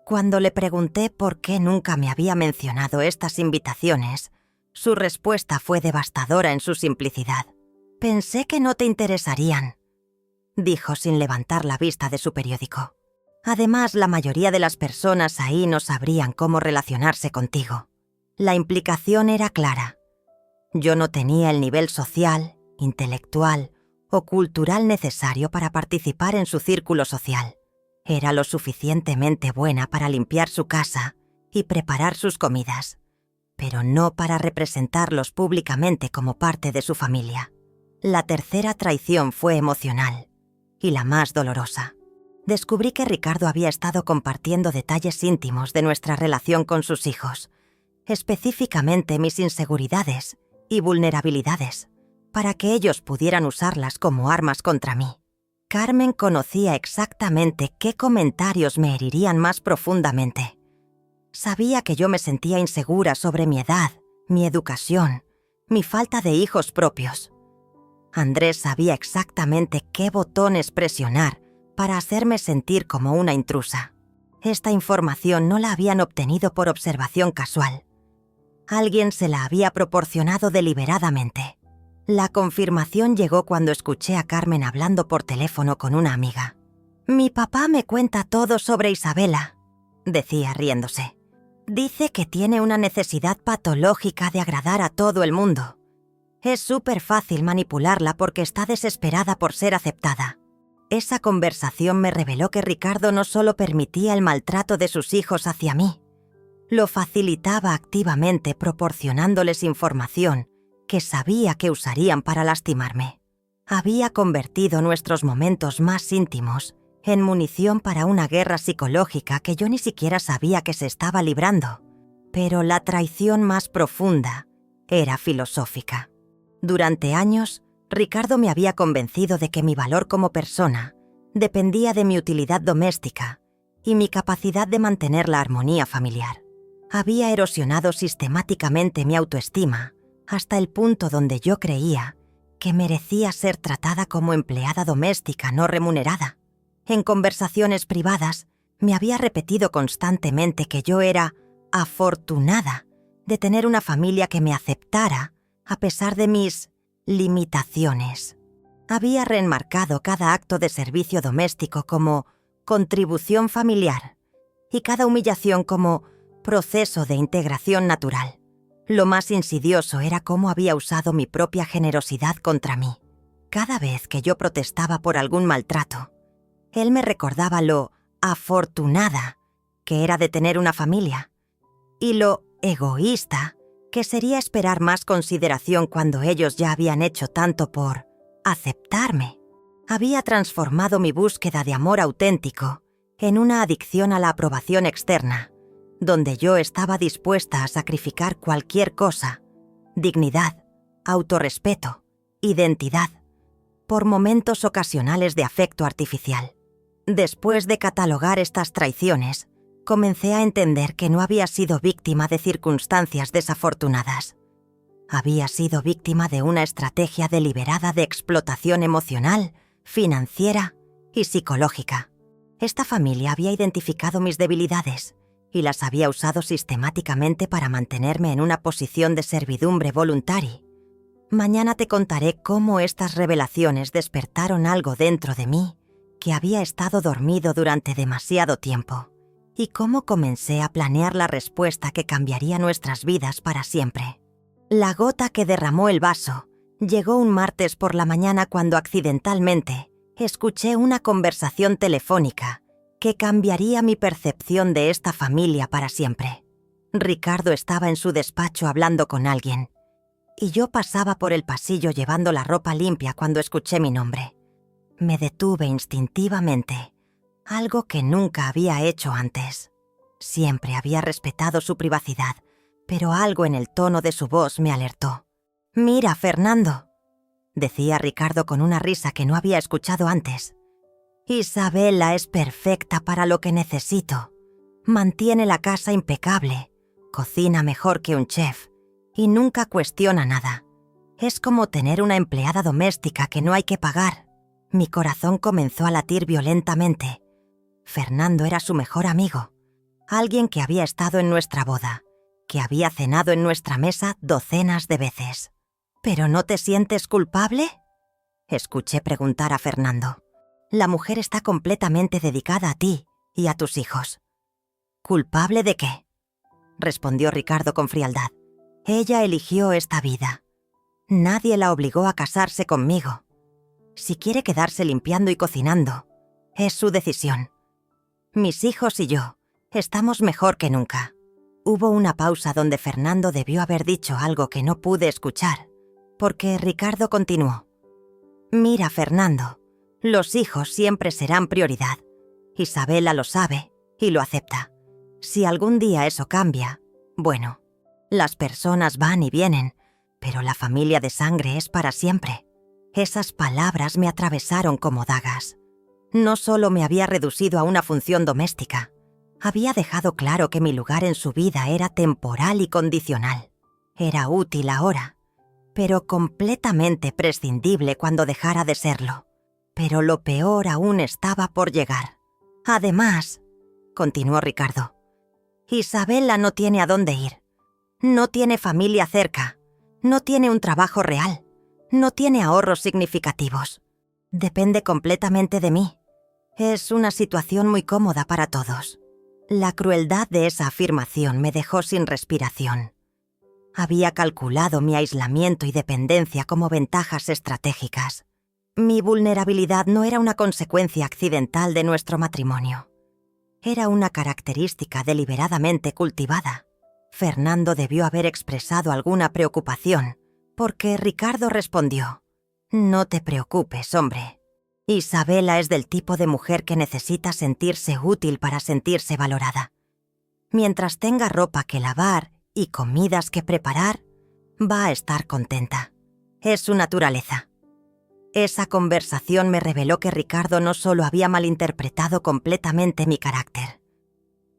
Cuando le pregunté por qué nunca me había mencionado estas invitaciones, su respuesta fue devastadora en su simplicidad. «Pensé que no te interesarían», dijo sin levantar la vista de su periódico. «Además, la mayoría de las personas ahí no sabrían cómo relacionarse contigo». La implicación era clara. Yo no tenía el nivel social, intelectual o cultural necesario para participar en su círculo social. Era lo suficientemente buena para limpiar su casa y preparar sus comidas, pero no para representarlos públicamente como parte de su familia. La tercera traición fue emocional y la más dolorosa. Descubrí que Ricardo había estado compartiendo detalles íntimos de nuestra relación con sus hijos, específicamente mis inseguridades y vulnerabilidades, para que ellos pudieran usarlas como armas contra mí. Carmen conocía exactamente qué comentarios me herirían más profundamente. Sabía que yo me sentía insegura sobre mi edad, mi educación, mi falta de hijos propios. Andrés sabía exactamente qué botones presionar para hacerme sentir como una intrusa. Esta información no la habían obtenido por observación casual. Alguien se la había proporcionado deliberadamente. La confirmación llegó cuando escuché a Carmen hablando por teléfono con una amiga. «Mi papá me cuenta todo sobre Isabela», decía riéndose. «Dice que tiene una necesidad patológica de agradar a todo el mundo. Es súper fácil manipularla porque está desesperada por ser aceptada». Esa conversación me reveló que Ricardo no solo permitía el maltrato de sus hijos hacia mí, lo facilitaba activamente proporcionándoles información que sabía que usarían para lastimarme. Había convertido nuestros momentos más íntimos en munición para una guerra psicológica que yo ni siquiera sabía que se estaba librando. Pero la traición más profunda era filosófica. Durante años, Ricardo me había convencido de que mi valor como persona dependía de mi utilidad doméstica y mi capacidad de mantener la armonía familiar. Había erosionado sistemáticamente mi autoestima hasta el punto donde yo creía que merecía ser tratada como empleada doméstica no remunerada. En conversaciones privadas me había repetido constantemente que yo era afortunada de tener una familia que me aceptara a pesar de mis limitaciones. Había reenmarcado cada acto de servicio doméstico como contribución familiar y cada humillación como proceso de integración natural. Lo más insidioso era cómo había usado mi propia generosidad contra mí. Cada vez que yo protestaba por algún maltrato, él me recordaba lo afortunada que era de tener una familia y lo egoísta que sería esperar más consideración cuando ellos ya habían hecho tanto por aceptarme. Había transformado mi búsqueda de amor auténtico en una adicción a la aprobación externa, donde yo estaba dispuesta a sacrificar cualquier cosa: dignidad, autorrespeto, identidad, por momentos ocasionales de afecto artificial. Después de catalogar estas traiciones, comencé a entender que no había sido víctima de circunstancias desafortunadas. Había sido víctima de una estrategia deliberada de explotación emocional, financiera y psicológica. Esta familia había identificado mis debilidades y las había usado sistemáticamente para mantenerme en una posición de servidumbre voluntaria. Mañana te contaré cómo estas revelaciones despertaron algo dentro de mí que había estado dormido durante demasiado tiempo, y cómo comencé a planear la respuesta que cambiaría nuestras vidas para siempre. La gota que derramó el vaso llegó un martes por la mañana cuando accidentalmente escuché una conversación telefónica que cambiaría mi percepción de esta familia para siempre. Ricardo estaba en su despacho hablando con alguien, y yo pasaba por el pasillo llevando la ropa limpia cuando escuché mi nombre. Me detuve instintivamente, algo que nunca había hecho antes. Siempre había respetado su privacidad, pero algo en el tono de su voz me alertó. «Mira, Fernando», decía Ricardo con una risa que no había escuchado antes. «Isabela es perfecta para lo que necesito. Mantiene la casa impecable, cocina mejor que un chef y nunca cuestiona nada. Es como tener una empleada doméstica que no hay que pagar». Mi corazón comenzó a latir violentamente. Fernando era su mejor amigo, alguien que había estado en nuestra boda, que había cenado en nuestra mesa docenas de veces. «¿Pero no te sientes culpable?», escuché preguntar a Fernando. «La mujer está completamente dedicada a ti y a tus hijos». «¿Culpable de qué?», respondió Ricardo con frialdad. «Ella eligió esta vida. Nadie la obligó a casarse conmigo. Si quiere quedarse limpiando y cocinando, es su decisión. Mis hijos y yo estamos mejor que nunca». Hubo una pausa donde Fernando debió haber dicho algo que no pude escuchar, porque Ricardo continuó. «Mira, Fernando, los hijos siempre serán prioridad. Isabela lo sabe y lo acepta. Si algún día eso cambia, bueno, las personas van y vienen, pero la familia de sangre es para siempre». Esas palabras me atravesaron como dagas. No solo me había reducido a una función doméstica, había dejado claro que mi lugar en su vida era temporal y condicional. Era útil ahora, pero completamente prescindible cuando dejara de serlo. Pero lo peor aún estaba por llegar. «Además», continuó Ricardo, «Isabela no tiene a dónde ir. No tiene familia cerca. No tiene un trabajo real. No tiene ahorros significativos. Depende completamente de mí. Es una situación muy cómoda para todos. La crueldad de esa afirmación me dejó sin respiración. Había calculado mi aislamiento y dependencia como ventajas estratégicas. Mi vulnerabilidad no era una consecuencia accidental de nuestro matrimonio. Era una característica deliberadamente cultivada. Fernando debió haber expresado alguna preocupación, porque Ricardo respondió: «No te preocupes, hombre. Isabela es del tipo de mujer que necesita sentirse útil para sentirse valorada. Mientras tenga ropa que lavar y comidas que preparar, va a estar contenta. Es su naturaleza». Esa conversación me reveló que Ricardo no solo había malinterpretado completamente mi carácter.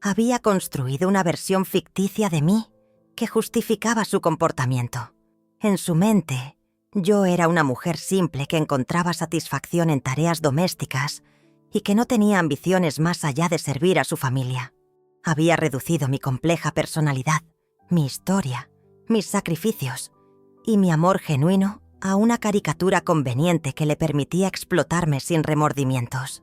Había construido una versión ficticia de mí que justificaba su comportamiento. En su mente, yo era una mujer simple que encontraba satisfacción en tareas domésticas y que no tenía ambiciones más allá de servir a su familia. Había reducido mi compleja personalidad, mi historia, mis sacrificios y mi amor genuino a una caricatura conveniente que le permitía explotarme sin remordimientos.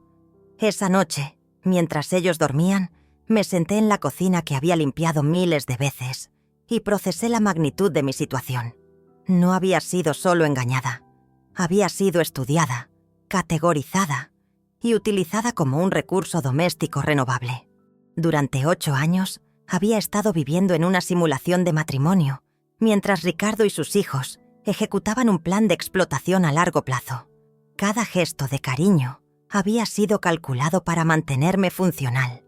Esa noche, mientras ellos dormían, me senté en la cocina que había limpiado miles de veces y procesé la magnitud de mi situación. No había sido solo engañada, había sido estudiada, categorizada y utilizada como un recurso doméstico renovable. Durante 8 años había estado viviendo en una simulación de matrimonio, mientras Ricardo y sus hijos ejecutaban un plan de explotación a largo plazo. Cada gesto de cariño había sido calculado para mantenerme funcional.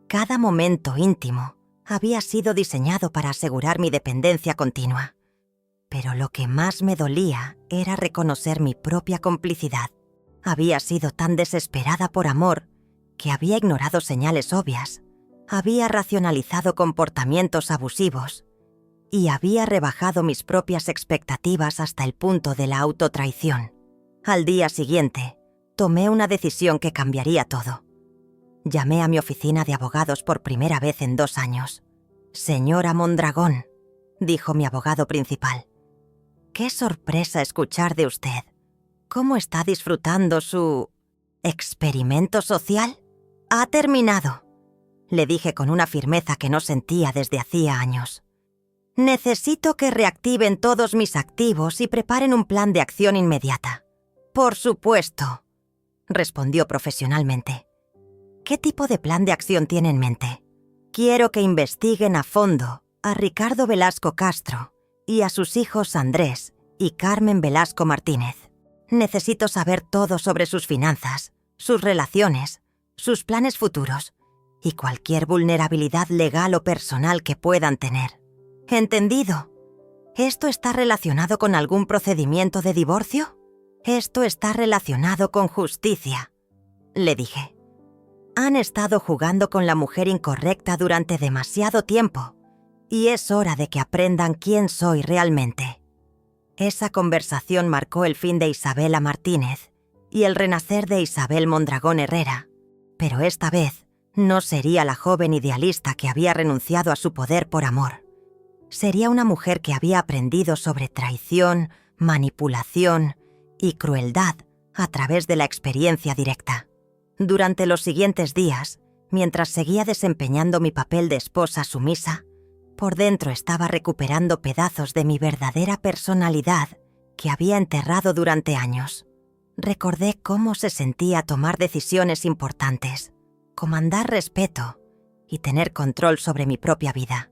Cada momento íntimo había sido diseñado para asegurar mi dependencia continua. Pero lo que más me dolía era reconocer mi propia complicidad. Había sido tan desesperada por amor que había ignorado señales obvias, había racionalizado comportamientos abusivos y había rebajado mis propias expectativas hasta el punto de la autotraición. Al día siguiente, tomé una decisión que cambiaría todo. Llamé a mi oficina de abogados por primera vez en 2 años. «Señora Mondragón», dijo mi abogado principal. «Qué sorpresa escuchar de usted. ¿Cómo está disfrutando su experimento social? Ha terminado», le dije con una firmeza que no sentía desde hacía años. «Necesito que reactiven todos mis activos y preparen un plan de acción inmediata». «Por supuesto», respondió profesionalmente. «¿Qué tipo de plan de acción tiene en mente?» «Quiero que investiguen a fondo a Ricardo Velasco Castro y a sus hijos Andrés y Carmen Velasco Martínez. Necesito saber todo sobre sus finanzas, sus relaciones, sus planes futuros y cualquier vulnerabilidad legal o personal que puedan tener». «Entendido. ¿Esto está relacionado con algún procedimiento de divorcio?» «Esto está relacionado con justicia», le dije. «Han estado jugando con la mujer incorrecta durante demasiado tiempo y es hora de que aprendan quién soy realmente». Esa conversación marcó el fin de Isabela Martínez y el renacer de Isabel Mondragón Herrera, pero esta vez no sería la joven idealista que había renunciado a su poder por amor. Sería una mujer que había aprendido sobre traición, manipulación y crueldad a través de la experiencia directa. Durante los siguientes días, mientras seguía desempeñando mi papel de esposa sumisa, por dentro estaba recuperando pedazos de mi verdadera personalidad que había enterrado durante años. Recordé cómo se sentía tomar decisiones importantes, comandar respeto y tener control sobre mi propia vida.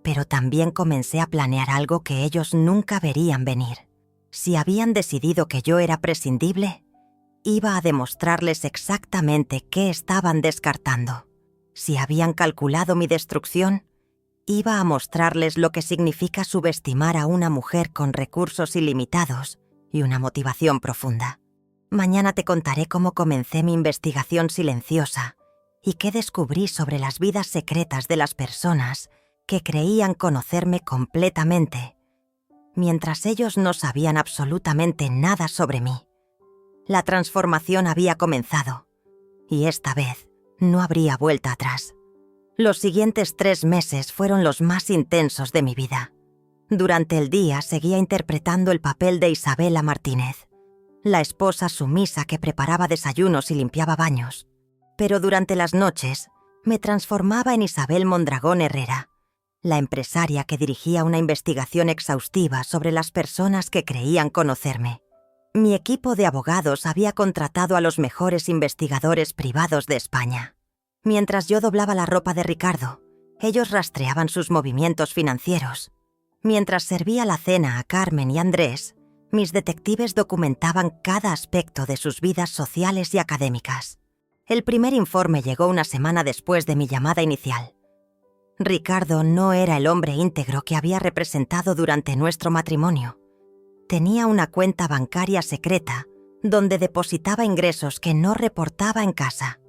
Pero también comencé a planear algo que ellos nunca verían venir. Si habían decidido que yo era prescindible, iba a demostrarles exactamente qué estaban descartando. Si habían calculado mi destrucción, iba a mostrarles lo que significa subestimar a una mujer con recursos ilimitados y una motivación profunda. Mañana te contaré cómo comencé mi investigación silenciosa y qué descubrí sobre las vidas secretas de las personas que creían conocerme completamente, mientras ellos no sabían absolutamente nada sobre mí. La transformación había comenzado, y esta vez no habría vuelta atrás. Los siguientes 3 meses fueron los más intensos de mi vida. Durante el día seguía interpretando el papel de Isabela Martínez, la esposa sumisa que preparaba desayunos y limpiaba baños. Pero durante las noches me transformaba en Isabel Mondragón Herrera, la empresaria que dirigía una investigación exhaustiva sobre las personas que creían conocerme. Mi equipo de abogados había contratado a los mejores investigadores privados de España. Mientras yo doblaba la ropa de Ricardo, ellos rastreaban sus movimientos financieros. Mientras servía la cena a Carmen y Andrés, mis detectives documentaban cada aspecto de sus vidas sociales y académicas. El primer informe llegó una semana después de mi llamada inicial. Ricardo no era el hombre íntegro que había representado durante nuestro matrimonio. Tenía una cuenta bancaria secreta donde depositaba ingresos que no reportaba en casa.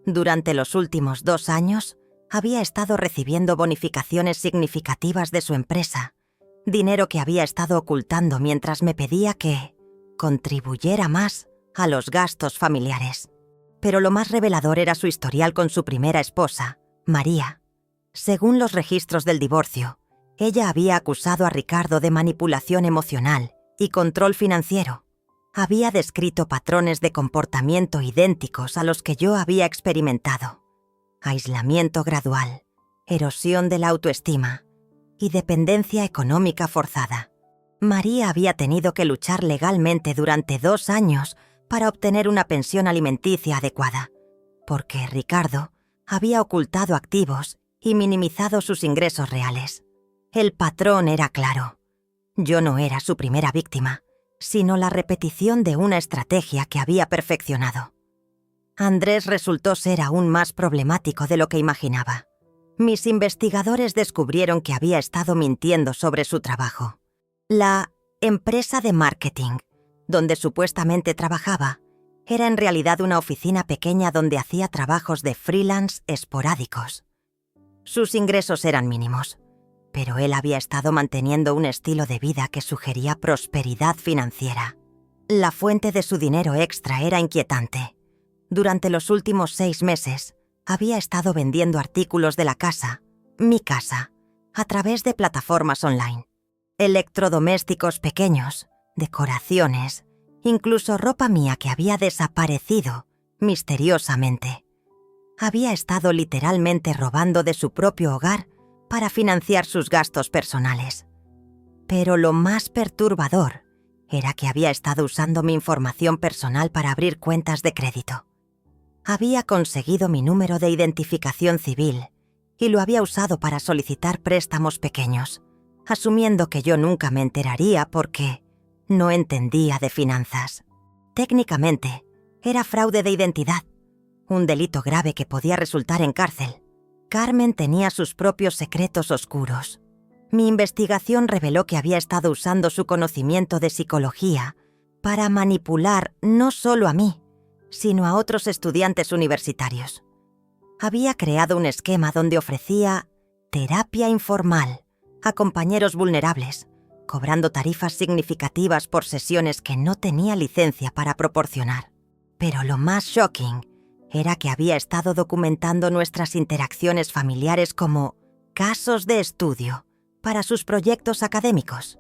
Durante los últimos 2 años, había estado recibiendo bonificaciones significativas de su empresa, dinero que había estado ocultando mientras me pedía que contribuyera más a los gastos familiares. Pero lo más revelador era su historial con su primera esposa, María. Según los registros del divorcio, ella había acusado a Ricardo de manipulación emocional y control financiero. Había descrito patrones de comportamiento idénticos a los que yo había experimentado: aislamiento gradual, erosión de la autoestima y dependencia económica forzada. María había tenido que luchar legalmente durante 2 años para obtener una pensión alimenticia adecuada, porque Ricardo había ocultado activos y minimizado sus ingresos reales. El patrón era claro. Yo no era su primera víctima, sino la repetición de una estrategia que había perfeccionado. Andrés resultó ser aún más problemático de lo que imaginaba. Mis investigadores descubrieron que había estado mintiendo sobre su trabajo. La empresa de marketing, donde supuestamente trabajaba, era en realidad una oficina pequeña donde hacía trabajos de freelance esporádicos. Sus ingresos eran mínimos, pero él había estado manteniendo un estilo de vida que sugería prosperidad financiera. La fuente de su dinero extra era inquietante. Durante los últimos 6 meses, había estado vendiendo artículos de la casa, mi casa, a través de plataformas online. Electrodomésticos pequeños, decoraciones, incluso ropa mía que había desaparecido misteriosamente. Había estado literalmente robando de su propio hogar para financiar sus gastos personales. Pero lo más perturbador era que había estado usando mi información personal para abrir cuentas de crédito. Había conseguido mi número de identificación civil y lo había usado para solicitar préstamos pequeños, asumiendo que yo nunca me enteraría porque no entendía de finanzas. Técnicamente, era fraude de identidad, un delito grave que podía resultar en cárcel. Carmen tenía sus propios secretos oscuros. Mi investigación reveló que había estado usando su conocimiento de psicología para manipular no solo a mí, sino a otros estudiantes universitarios. Había creado un esquema donde ofrecía terapia informal a compañeros vulnerables, cobrando tarifas significativas por sesiones que no tenía licencia para proporcionar. Pero lo más shocking era que había estado documentando nuestras interacciones familiares como casos de estudio para sus proyectos académicos.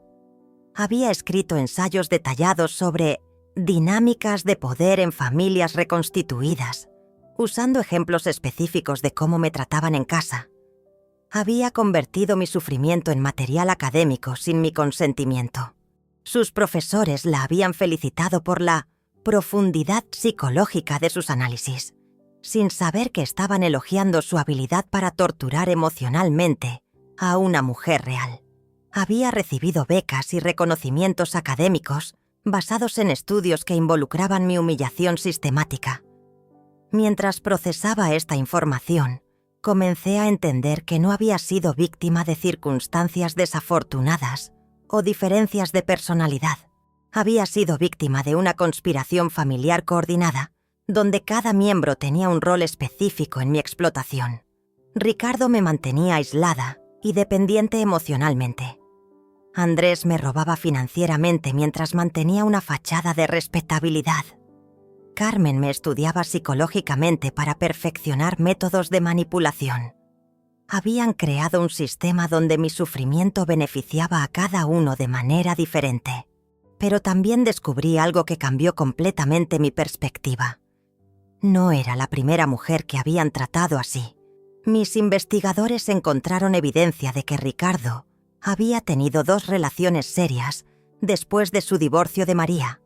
Había escrito ensayos detallados sobre dinámicas de poder en familias reconstituidas, usando ejemplos específicos de cómo me trataban en casa. Había convertido mi sufrimiento en material académico sin mi consentimiento. Sus profesores la habían felicitado por la profundidad psicológica de sus análisis, sin saber que estaban elogiando su habilidad para torturar emocionalmente a una mujer real. Había recibido becas y reconocimientos académicos basados en estudios que involucraban mi humillación sistemática. Mientras procesaba esta información, comencé a entender que no había sido víctima de circunstancias desafortunadas o diferencias de personalidad. Había sido víctima de una conspiración familiar coordinada, donde cada miembro tenía un rol específico en mi explotación. Ricardo me mantenía aislada y dependiente emocionalmente. Andrés me robaba financieramente mientras mantenía una fachada de respetabilidad. Carmen me estudiaba psicológicamente para perfeccionar métodos de manipulación. Habían creado un sistema donde mi sufrimiento beneficiaba a cada uno de manera diferente. Pero también descubrí algo que cambió completamente mi perspectiva. No era la primera mujer que habían tratado así. Mis investigadores encontraron evidencia de que Ricardo había tenido 2 relaciones serias después de su divorcio de María,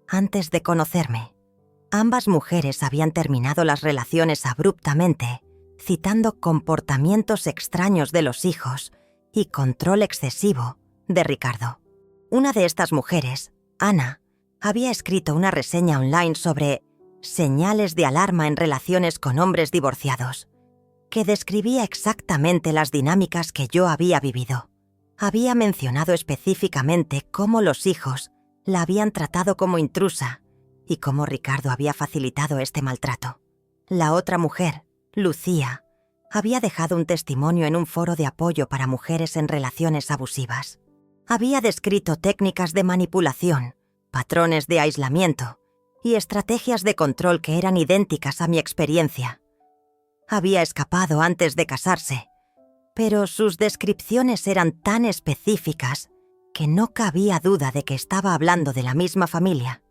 antes de conocerme. Ambas mujeres habían terminado las relaciones abruptamente, citando comportamientos extraños de los hijos y control excesivo de Ricardo. Una de estas mujeres, Ana, había escrito una reseña online sobre señales de alarma en relaciones con hombres divorciados, que describía exactamente las dinámicas que yo había vivido. Había mencionado específicamente cómo los hijos la habían tratado como intrusa y cómo Ricardo había facilitado este maltrato. La otra mujer, Lucía, había dejado un testimonio en un foro de apoyo para mujeres en relaciones abusivas. Había descrito técnicas de manipulación, patrones de aislamiento y estrategias de control que eran idénticas a mi experiencia. Había escapado antes de casarse, pero sus descripciones eran tan específicas que no cabía duda de que estaba hablando de la misma familia.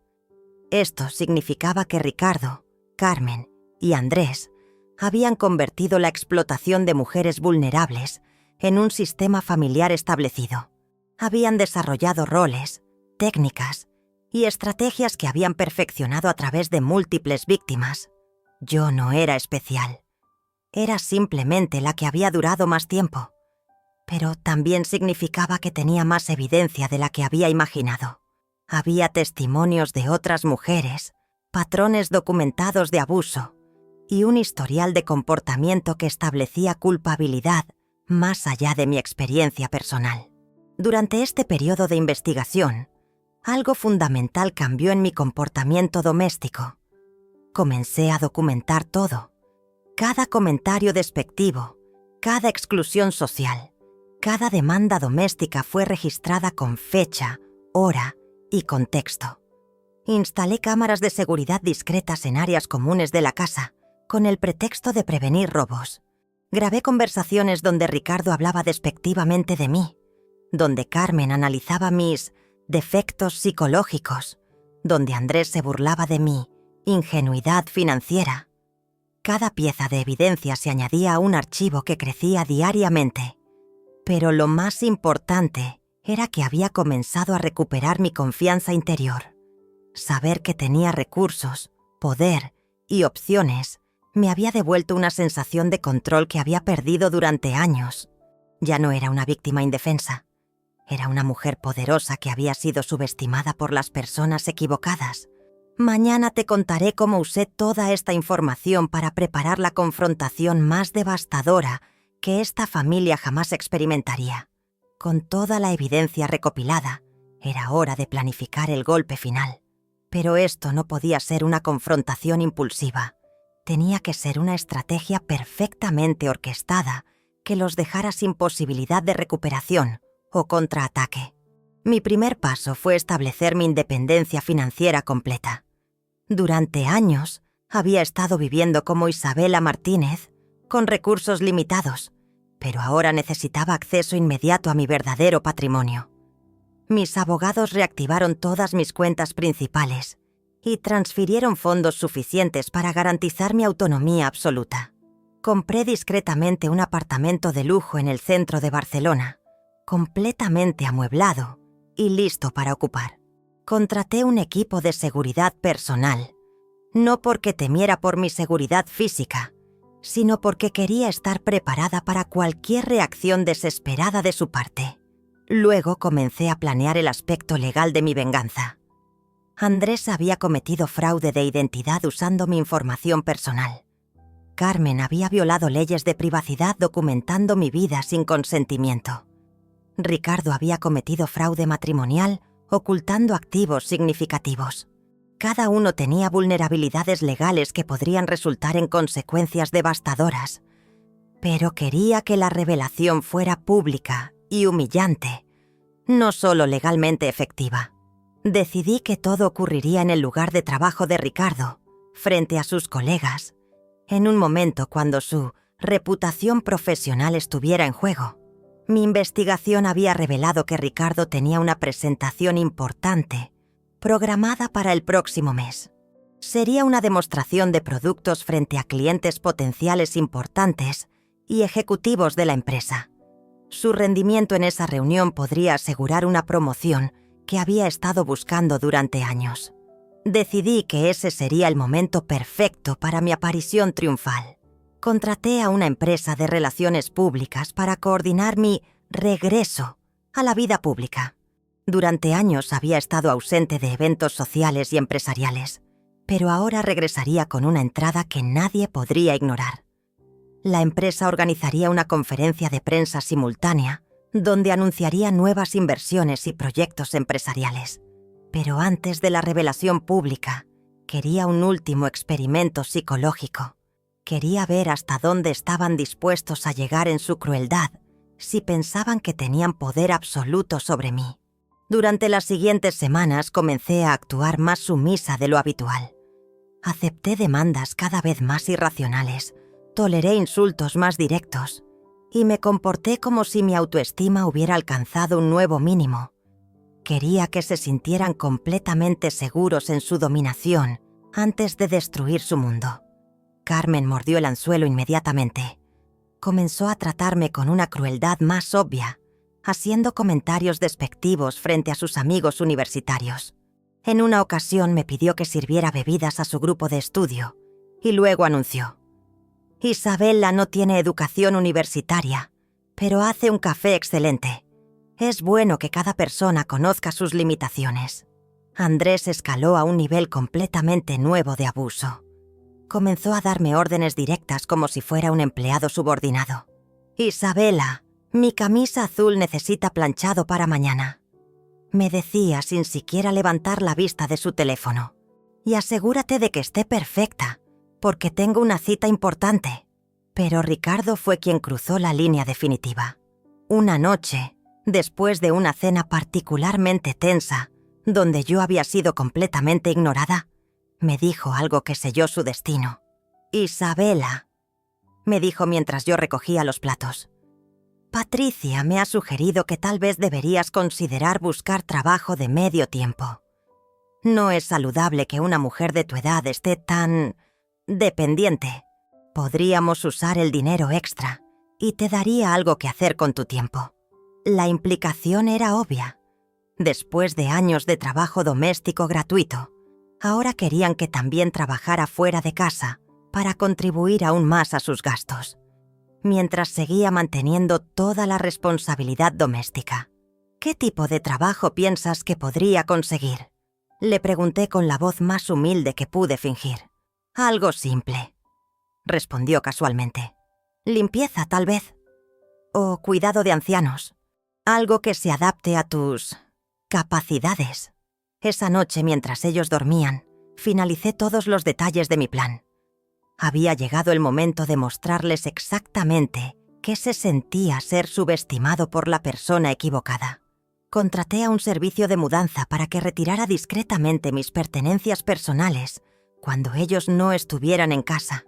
Esto significaba que Ricardo, Carmen y Andrés habían convertido la explotación de mujeres vulnerables en un sistema familiar establecido. Habían desarrollado roles, técnicas y estrategias que habían perfeccionado a través de múltiples víctimas. Yo no era especial. Era simplemente la que había durado más tiempo. Pero también significaba que tenía más evidencia de la que había imaginado. Había testimonios de otras mujeres, patrones documentados de abuso y un historial de comportamiento que establecía culpabilidad más allá de mi experiencia personal. Durante este periodo de investigación, algo fundamental cambió en mi comportamiento doméstico. Comencé a documentar todo. Cada comentario despectivo, cada exclusión social, cada demanda doméstica fue registrada con fecha, hora y contexto. Instalé cámaras de seguridad discretas en áreas comunes de la casa, con el pretexto de prevenir robos. Grabé conversaciones donde Ricardo hablaba despectivamente de mí, donde Carmen analizaba mis defectos psicológicos, donde Andrés se burlaba de mi ingenuidad financiera. Cada pieza de evidencia se añadía a un archivo que crecía diariamente. Pero lo más importante era que había comenzado a recuperar mi confianza interior. Saber que tenía recursos, poder y opciones me había devuelto una sensación de control que había perdido durante años. Ya no era una víctima indefensa. Era una mujer poderosa que había sido subestimada por las personas equivocadas. Mañana te contaré cómo usé toda esta información para preparar la confrontación más devastadora que esta familia jamás experimentaría. Con toda la evidencia recopilada, era hora de planificar el golpe final. Pero esto no podía ser una confrontación impulsiva. Tenía que ser una estrategia perfectamente orquestada que los dejara sin posibilidad de recuperación o contraataque. Mi primer paso fue establecer mi independencia financiera completa. Durante años, había estado viviendo como Isabela Martínez, con recursos limitados, pero ahora necesitaba acceso inmediato a mi verdadero patrimonio. Mis abogados reactivaron todas mis cuentas principales y transfirieron fondos suficientes para garantizar mi autonomía absoluta. Compré discretamente un apartamento de lujo en el centro de Barcelona, completamente amueblado y listo para ocupar. Contraté un equipo de seguridad personal, no porque temiera por mi seguridad física, sino porque quería estar preparada para cualquier reacción desesperada de su parte. Luego comencé a planear el aspecto legal de mi venganza. Andrés había cometido fraude de identidad usando mi información personal. Carmen había violado leyes de privacidad documentando mi vida sin consentimiento. Ricardo había cometido fraude matrimonial ocultando activos significativos. Cada uno tenía vulnerabilidades legales que podrían resultar en consecuencias devastadoras, pero quería que la revelación fuera pública y humillante, no solo legalmente efectiva. Decidí que todo ocurriría en el lugar de trabajo de Ricardo, frente a sus colegas, en un momento cuando su reputación profesional estuviera en juego. Mi investigación había revelado que Ricardo tenía una presentación importante, programada para el próximo mes. Sería una demostración de productos frente a clientes potenciales importantes y ejecutivos de la empresa. Su rendimiento en esa reunión podría asegurar una promoción que había estado buscando durante años. Decidí que ese sería el momento perfecto para mi aparición triunfal. Contraté a una empresa de relaciones públicas para coordinar mi regreso a la vida pública. Durante años había estado ausente de eventos sociales y empresariales, pero ahora regresaría con una entrada que nadie podría ignorar. La empresa organizaría una conferencia de prensa simultánea donde anunciaría nuevas inversiones y proyectos empresariales. Pero antes de la revelación pública, quería un último experimento psicológico. Quería ver hasta dónde estaban dispuestos a llegar en su crueldad si pensaban que tenían poder absoluto sobre mí. Durante las siguientes semanas comencé a actuar más sumisa de lo habitual. Acepté demandas cada vez más irracionales, toleré insultos más directos y me comporté como si mi autoestima hubiera alcanzado un nuevo mínimo. Quería que se sintieran completamente seguros en su dominación antes de destruir su mundo. Carmen mordió el anzuelo inmediatamente. Comenzó a tratarme con una crueldad más obvia, haciendo comentarios despectivos frente a sus amigos universitarios. En una ocasión me pidió que sirviera bebidas a su grupo de estudio y luego anunció: «Isabella no tiene educación universitaria, pero hace un café excelente. Es bueno que cada persona conozca sus limitaciones». Andrés escaló a un nivel completamente nuevo de abuso. Comenzó a darme órdenes directas como si fuera un empleado subordinado. «Isabella, mi camisa azul necesita planchado para mañana», me decía sin siquiera levantar la vista de su teléfono. «Y asegúrate de que esté perfecta, porque tengo una cita importante». Pero Ricardo fue quien cruzó la línea definitiva. Una noche, después de una cena particularmente tensa, donde yo había sido completamente ignorada, me dijo algo que selló su destino. «Isabella», me dijo mientras yo recogía los platos, «Patricia me ha sugerido que tal vez deberías considerar buscar trabajo de medio tiempo. No es saludable que una mujer de tu edad esté tan dependiente. Podríamos usar el dinero extra y te daría algo que hacer con tu tiempo». La implicación era obvia. Después de años de trabajo doméstico gratuito, ahora querían que también trabajara fuera de casa para contribuir aún más a sus gastos, mientras seguía manteniendo toda la responsabilidad doméstica. «¿Qué tipo de trabajo piensas que podría conseguir?», le pregunté con la voz más humilde que pude fingir. «Algo simple», respondió casualmente. «Limpieza, tal vez. O cuidado de ancianos. Algo que se adapte a tus capacidades». Esa noche, mientras ellos dormían, finalicé todos los detalles de mi plan. Había llegado el momento de mostrarles exactamente qué se sentía ser subestimado por la persona equivocada. Contraté a un servicio de mudanza para que retirara discretamente mis pertenencias personales cuando ellos no estuvieran en casa.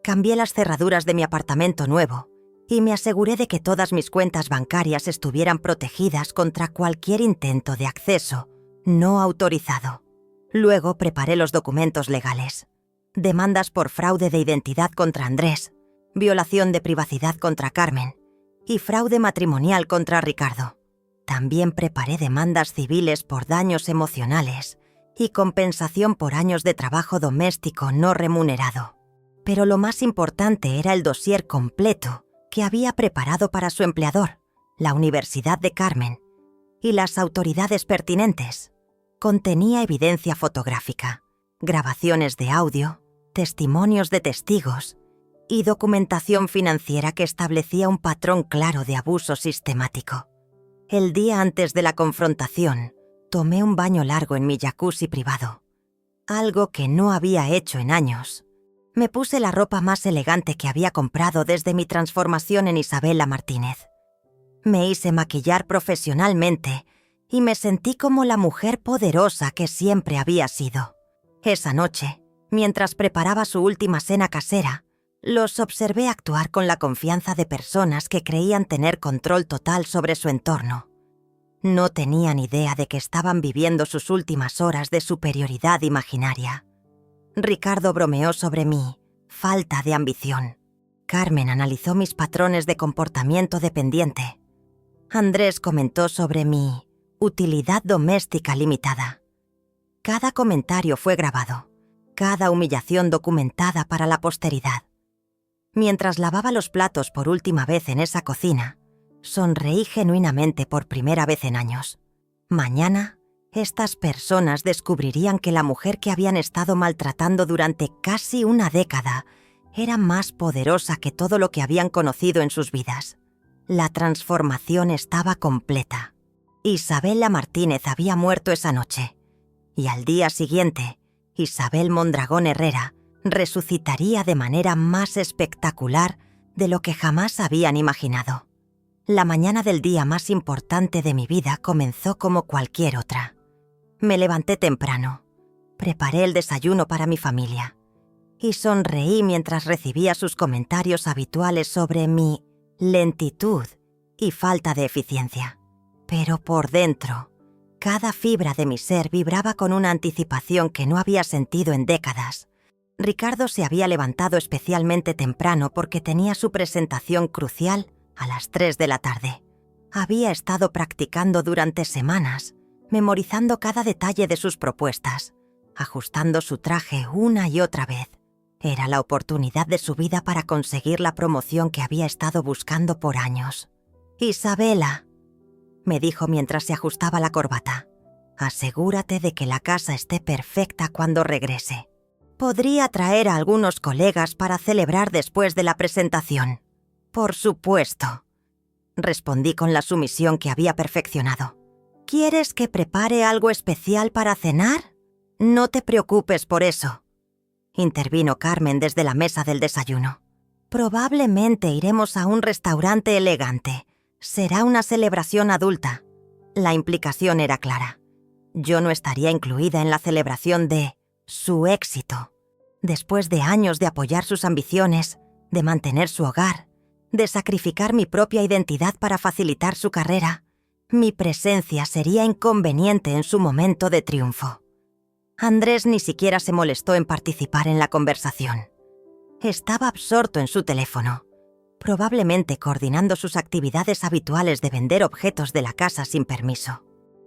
Cambié las cerraduras de mi apartamento nuevo y me aseguré de que todas mis cuentas bancarias estuvieran protegidas contra cualquier intento de acceso no autorizado. Luego preparé los documentos legales. Demandas por fraude de identidad contra Andrés, violación de privacidad contra Carmen y fraude matrimonial contra Ricardo. También preparé demandas civiles por daños emocionales y compensación por años de trabajo doméstico no remunerado. Pero lo más importante era el dossier completo que había preparado para su empleador, la Universidad de Carmen, y las autoridades pertinentes. Contenía evidencia fotográfica, grabaciones de audio, testimonios de testigos y documentación financiera que establecía un patrón claro de abuso sistemático. El día antes de la confrontación, tomé un baño largo en mi jacuzzi privado, algo que no había hecho en años. Me puse la ropa más elegante que había comprado desde mi transformación en Isabella Martínez. Me hice maquillar profesionalmente y me sentí como la mujer poderosa que siempre había sido. Esa noche, mientras preparaba su última cena casera, Los observé actuar con la confianza de personas que creían tener control total sobre su entorno. No tenían idea de que estaban viviendo sus últimas horas de superioridad imaginaria. Ricardo bromeó sobre mi falta de ambición. Carmen analizó mis patrones de comportamiento dependiente. Andrés comentó sobre mi utilidad doméstica limitada. Cada comentario fue grabado, cada humillación documentada para la posteridad. Mientras lavaba los platos por última vez en esa cocina, sonreí genuinamente por primera vez en años. Mañana, estas personas descubrirían que la mujer que habían estado maltratando durante casi una década era más poderosa que todo lo que habían conocido en sus vidas. La transformación estaba completa. Isabela Martínez había muerto esa noche, y al día siguiente, Isabel Mondragón Herrera resucitaría de manera más espectacular de lo que jamás habían imaginado. La mañana del día más importante de mi vida comenzó como cualquier otra. Me levanté temprano, preparé el desayuno para mi familia y sonreí mientras recibía sus comentarios habituales sobre mi lentitud y falta de eficiencia. Pero por dentro, cada fibra de mi ser vibraba con una anticipación que no había sentido en décadas. Ricardo se había levantado especialmente temprano porque tenía su presentación crucial a las 3 de la tarde. Había estado practicando durante semanas, memorizando cada detalle de sus propuestas, ajustando su traje una y otra vez. Era la oportunidad de su vida para conseguir la promoción que había estado buscando por años. «Isabela», me dijo mientras se ajustaba la corbata, «asegúrate de que la casa esté perfecta cuando regrese. Podría traer a algunos colegas para celebrar después de la presentación». «Por supuesto», respondí con la sumisión que había perfeccionado. «¿Quieres que prepare algo especial para cenar? No te preocupes por eso», intervino Carmen desde la mesa del desayuno. «Probablemente iremos a un restaurante elegante. Será una celebración adulta». La implicación era clara. Yo no estaría incluida en la celebración de su éxito. Después de años de apoyar sus ambiciones, de mantener su hogar, de sacrificar mi propia identidad para facilitar su carrera, mi presencia sería inconveniente en su momento de triunfo. Andrés ni siquiera se molestó en participar en la conversación. Estaba absorto en su teléfono, probablemente coordinando sus actividades habituales de vender objetos de la casa sin permiso.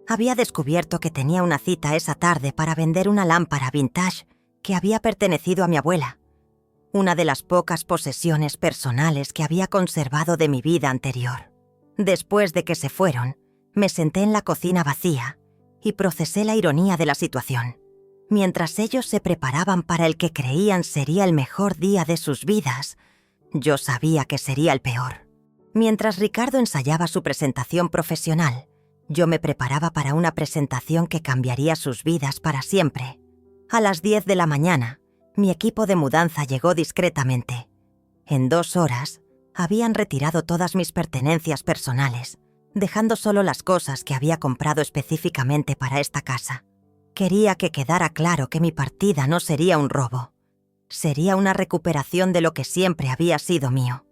Había descubierto que tenía una cita esa tarde para vender una lámpara vintage que había pertenecido a mi abuela, una de las pocas posesiones personales que había conservado de mi vida anterior. Después de que se fueron, me senté en la cocina vacía y procesé la ironía de la situación. Mientras ellos se preparaban para el que creían sería el mejor día de sus vidas, yo sabía que sería el peor. Mientras Ricardo ensayaba su presentación profesional, yo me preparaba para una presentación que cambiaría sus vidas para siempre. A las 10 de la mañana, mi equipo de mudanza llegó discretamente. En 2 horas, habían retirado todas mis pertenencias personales, dejando solo las cosas que había comprado específicamente para esta casa. Quería que quedara claro que mi partida no sería un robo. Sería una recuperación de lo que siempre había sido mío.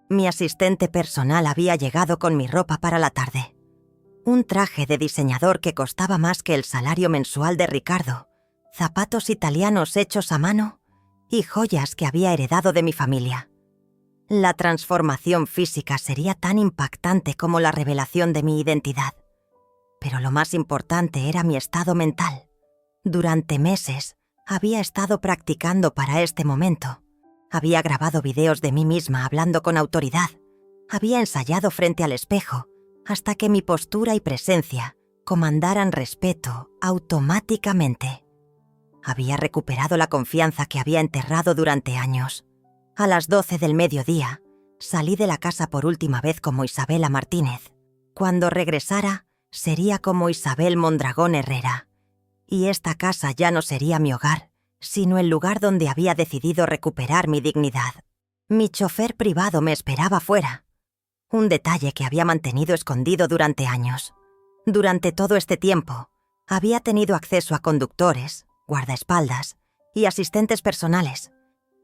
Mi asistente personal había llegado con mi ropa para la tarde. Un traje de diseñador que costaba más que el salario mensual de Ricardo, zapatos italianos hechos a mano y joyas que había heredado de mi familia. La transformación física sería tan impactante como la revelación de mi identidad. Pero lo más importante era mi estado mental. Durante meses, había estado practicando para este momento. Había grabado videos de mí misma hablando con autoridad. Había ensayado frente al espejo hasta que mi postura y presencia comandaran respeto automáticamente. Había recuperado la confianza que había enterrado durante años. A las 12 del mediodía, salí de la casa por última vez como Isabela Martínez. Cuando regresara, sería como Isabel Mondragón Herrera. Y esta casa ya no sería mi hogar, sino el lugar donde había decidido recuperar mi dignidad. Mi chofer privado me esperaba fuera. Un detalle que había mantenido escondido durante años. Durante todo este tiempo, había tenido acceso a conductores, guardaespaldas y asistentes personales,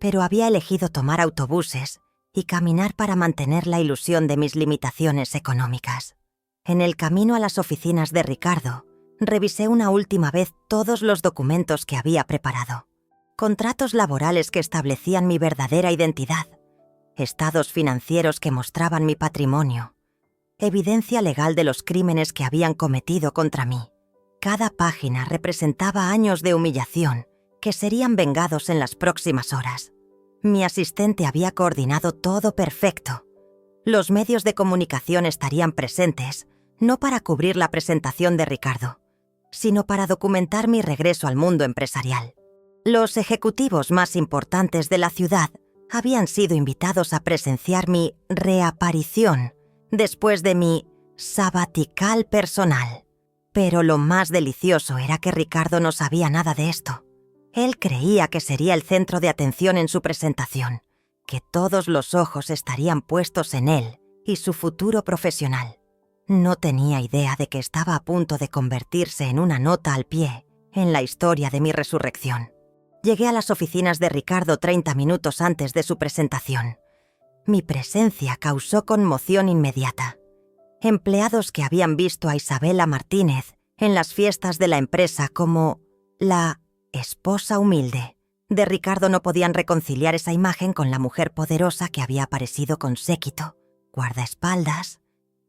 pero había elegido tomar autobuses y caminar para mantener la ilusión de mis limitaciones económicas. En el camino a las oficinas de Ricardo, revisé una última vez todos los documentos que había preparado. Contratos laborales que establecían mi verdadera identidad, estados financieros que mostraban mi patrimonio, evidencia legal de los crímenes que habían cometido contra mí. Cada página representaba años de humillación que serían vengados en las próximas horas. Mi asistente había coordinado todo perfecto. Los medios de comunicación estarían presentes, no para cubrir la presentación de Ricardo, sino para documentar mi regreso al mundo empresarial. Los ejecutivos más importantes de la ciudad habían sido invitados a presenciar mi reaparición después de mi sabatical personal. Pero lo más delicioso era que Ricardo no sabía nada de esto. Él creía que sería el centro de atención en su presentación, que todos los ojos estarían puestos en él y su futuro profesional. No tenía idea de que estaba a punto de convertirse en una nota al pie en la historia de mi resurrección. Llegué a las oficinas de Ricardo 30 minutos antes de su presentación. Mi presencia causó conmoción inmediata. Empleados que habían visto a Isabela Martínez en las fiestas de la empresa como la esposa humilde de Ricardo no podían reconciliar esa imagen con la mujer poderosa que había aparecido con séquito, guardaespaldas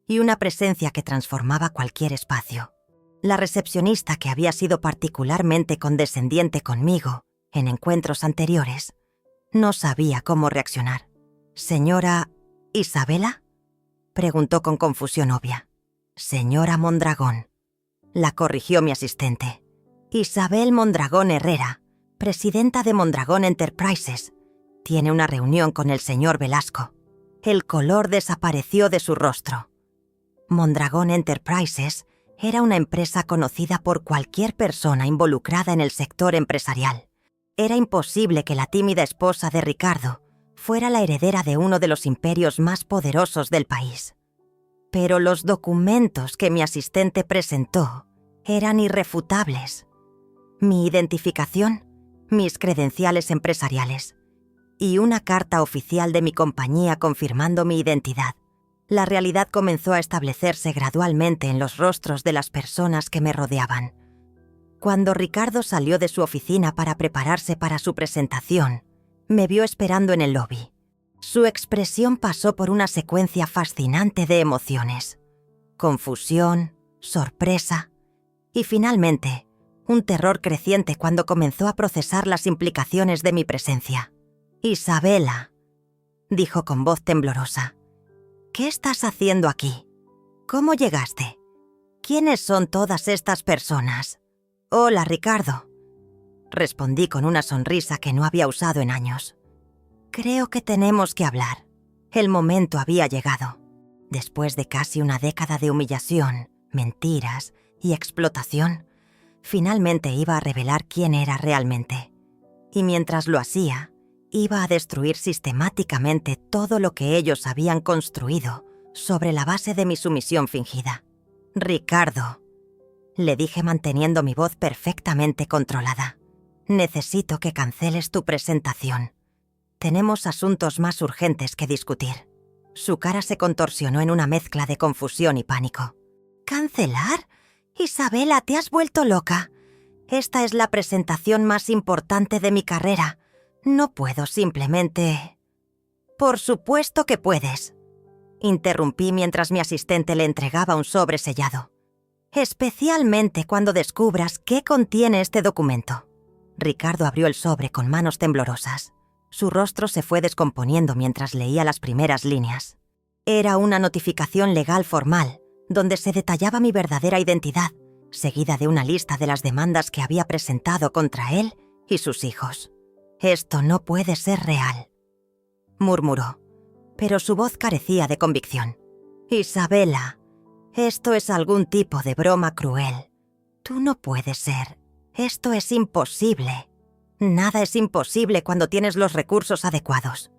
y una presencia que transformaba cualquier espacio. La recepcionista, que había sido particularmente condescendiente conmigo en encuentros anteriores, no sabía cómo reaccionar. «¿Señora Isabela?», preguntó con confusión obvia. «Señora Mondragón», la corrigió mi asistente. «Isabel Mondragón Herrera, presidenta de Mondragón Enterprises, tiene una reunión con el señor Velasco». El color desapareció de su rostro. Mondragón Enterprises era una empresa conocida por cualquier persona involucrada en el sector empresarial. Era imposible que la tímida esposa de Ricardo fuera la heredera de uno de los imperios más poderosos del país. Pero los documentos que mi asistente presentó eran irrefutables. Mi identificación, mis credenciales empresariales y una carta oficial de mi compañía confirmando mi identidad. La realidad comenzó a establecerse gradualmente en los rostros de las personas que me rodeaban. Cuando Ricardo salió de su oficina para prepararse para su presentación, me vio esperando en el lobby. Su expresión pasó por una secuencia fascinante de emociones: confusión, sorpresa y finalmente un terror creciente cuando comenzó a procesar las implicaciones de mi presencia. «Isabela», dijo con voz temblorosa, «¿qué estás haciendo aquí? ¿Cómo llegaste? ¿Quiénes son todas estas personas?» «Hola, Ricardo», respondí con una sonrisa que no había usado en años. «Creo que tenemos que hablar. El momento había llegado. Después de casi una década de humillación, mentiras y explotación, finalmente iba a revelar quién era realmente. Y mientras lo hacía, iba a destruir sistemáticamente todo lo que ellos habían construido sobre la base de mi sumisión fingida. «Ricardo», le dije manteniendo mi voz perfectamente controlada, «necesito que canceles tu presentación. Tenemos asuntos más urgentes que discutir». Su cara se contorsionó en una mezcla de confusión y pánico. «¿Cancelar? Isabela, te has vuelto loca. Esta es la presentación más importante de mi carrera. No puedo simplemente...». «Por supuesto que puedes», interrumpí mientras mi asistente le entregaba un sobre sellado. «Especialmente cuando descubras qué contiene este documento». Ricardo abrió el sobre con manos temblorosas. Su rostro se fue descomponiendo mientras leía las primeras líneas. Era una notificación legal formal, donde se detallaba mi verdadera identidad, seguida de una lista de las demandas que había presentado contra él y sus hijos. «Esto no puede ser real», murmuró, pero su voz carecía de convicción. «Isabela, esto es algún tipo de broma cruel. Tú no puedes ser. Esto es imposible». «Nada es imposible cuando tienes los recursos adecuados»,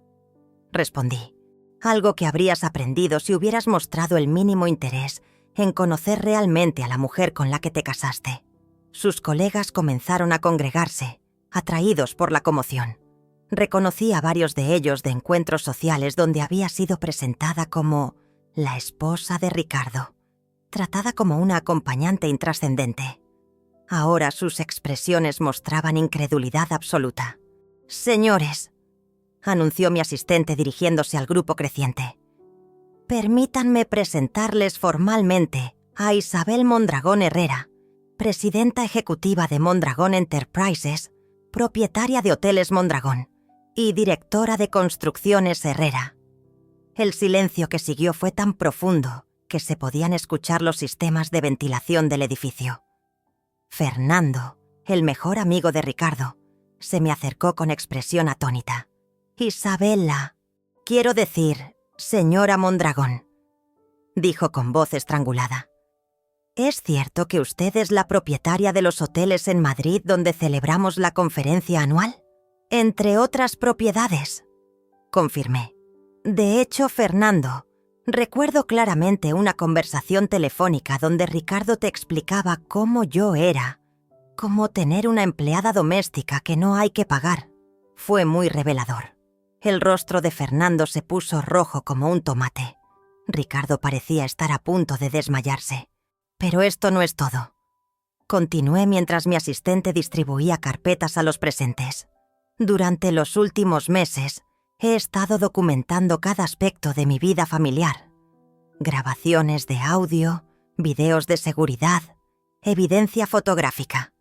respondí. «Algo que habrías aprendido si hubieras mostrado el mínimo interés en conocer realmente a la mujer con la que te casaste». Sus colegas comenzaron a congregarse, atraídos por la conmoción. Reconocí a varios de ellos de encuentros sociales donde había sido presentada como la esposa de Ricardo, tratada como una acompañante intrascendente. Ahora sus expresiones mostraban incredulidad absoluta. «Señores», anunció mi asistente dirigiéndose al grupo creciente, «permítanme presentarles formalmente a Isabel Mondragón Herrera, presidenta ejecutiva de Mondragón Enterprises, propietaria de Hoteles Mondragón y directora de Construcciones Herrera». El silencio que siguió fue tan profundo que se podían escuchar los sistemas de ventilación del edificio. Fernando, el mejor amigo de Ricardo, se me acercó con expresión atónita. «Isabela, quiero decir, señora Mondragón», dijo con voz estrangulada. «¿Es cierto que usted es la propietaria de los hoteles en Madrid donde celebramos la conferencia anual? Entre otras propiedades», confirmé. «De hecho, Fernando, recuerdo claramente una conversación telefónica donde Ricardo te explicaba cómo yo era, como tener una empleada doméstica que no hay que pagar». Fue muy revelador. El rostro de Fernando se puso rojo como un tomate. Ricardo parecía estar a punto de desmayarse. «Pero esto no es todo», continué mientras mi asistente distribuía carpetas a los presentes. «Durante los últimos meses he estado documentando cada aspecto de mi vida familiar. Grabaciones de audio, videos de seguridad, evidencia fotográfica.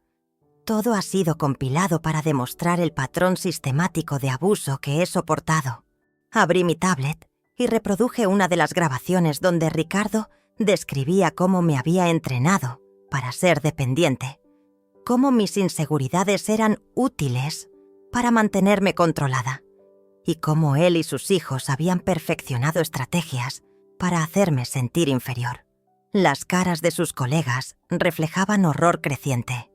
Todo ha sido compilado para demostrar el patrón sistemático de abuso que he soportado». Abrí mi tablet y reproduje una de las grabaciones donde Ricardo describía cómo me había entrenado para ser dependiente, cómo mis inseguridades eran útiles para mantenerme controlada, y cómo él y sus hijos habían perfeccionado estrategias para hacerme sentir inferior. Las caras de sus colegas reflejaban horror creciente.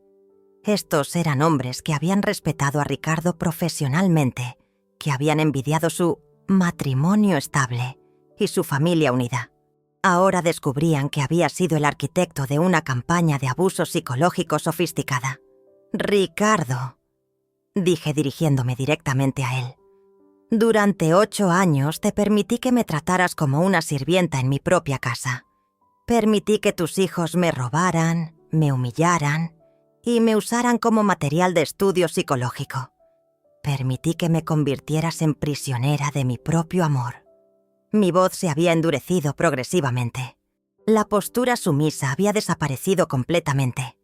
Estos eran hombres que habían respetado a Ricardo profesionalmente, que habían envidiado su matrimonio estable y su familia unida. Ahora descubrían que había sido el arquitecto de una campaña de abuso psicológico sofisticada. «Ricardo», dije dirigiéndome directamente a él, «durante 8 años te permití que me trataras como una sirvienta en mi propia casa. Permití que tus hijos me robaran, me humillaran y me usaran como material de estudio psicológico. Permití que me convirtieras en prisionera de mi propio amor». Mi voz se había endurecido progresivamente. La postura sumisa había desaparecido completamente,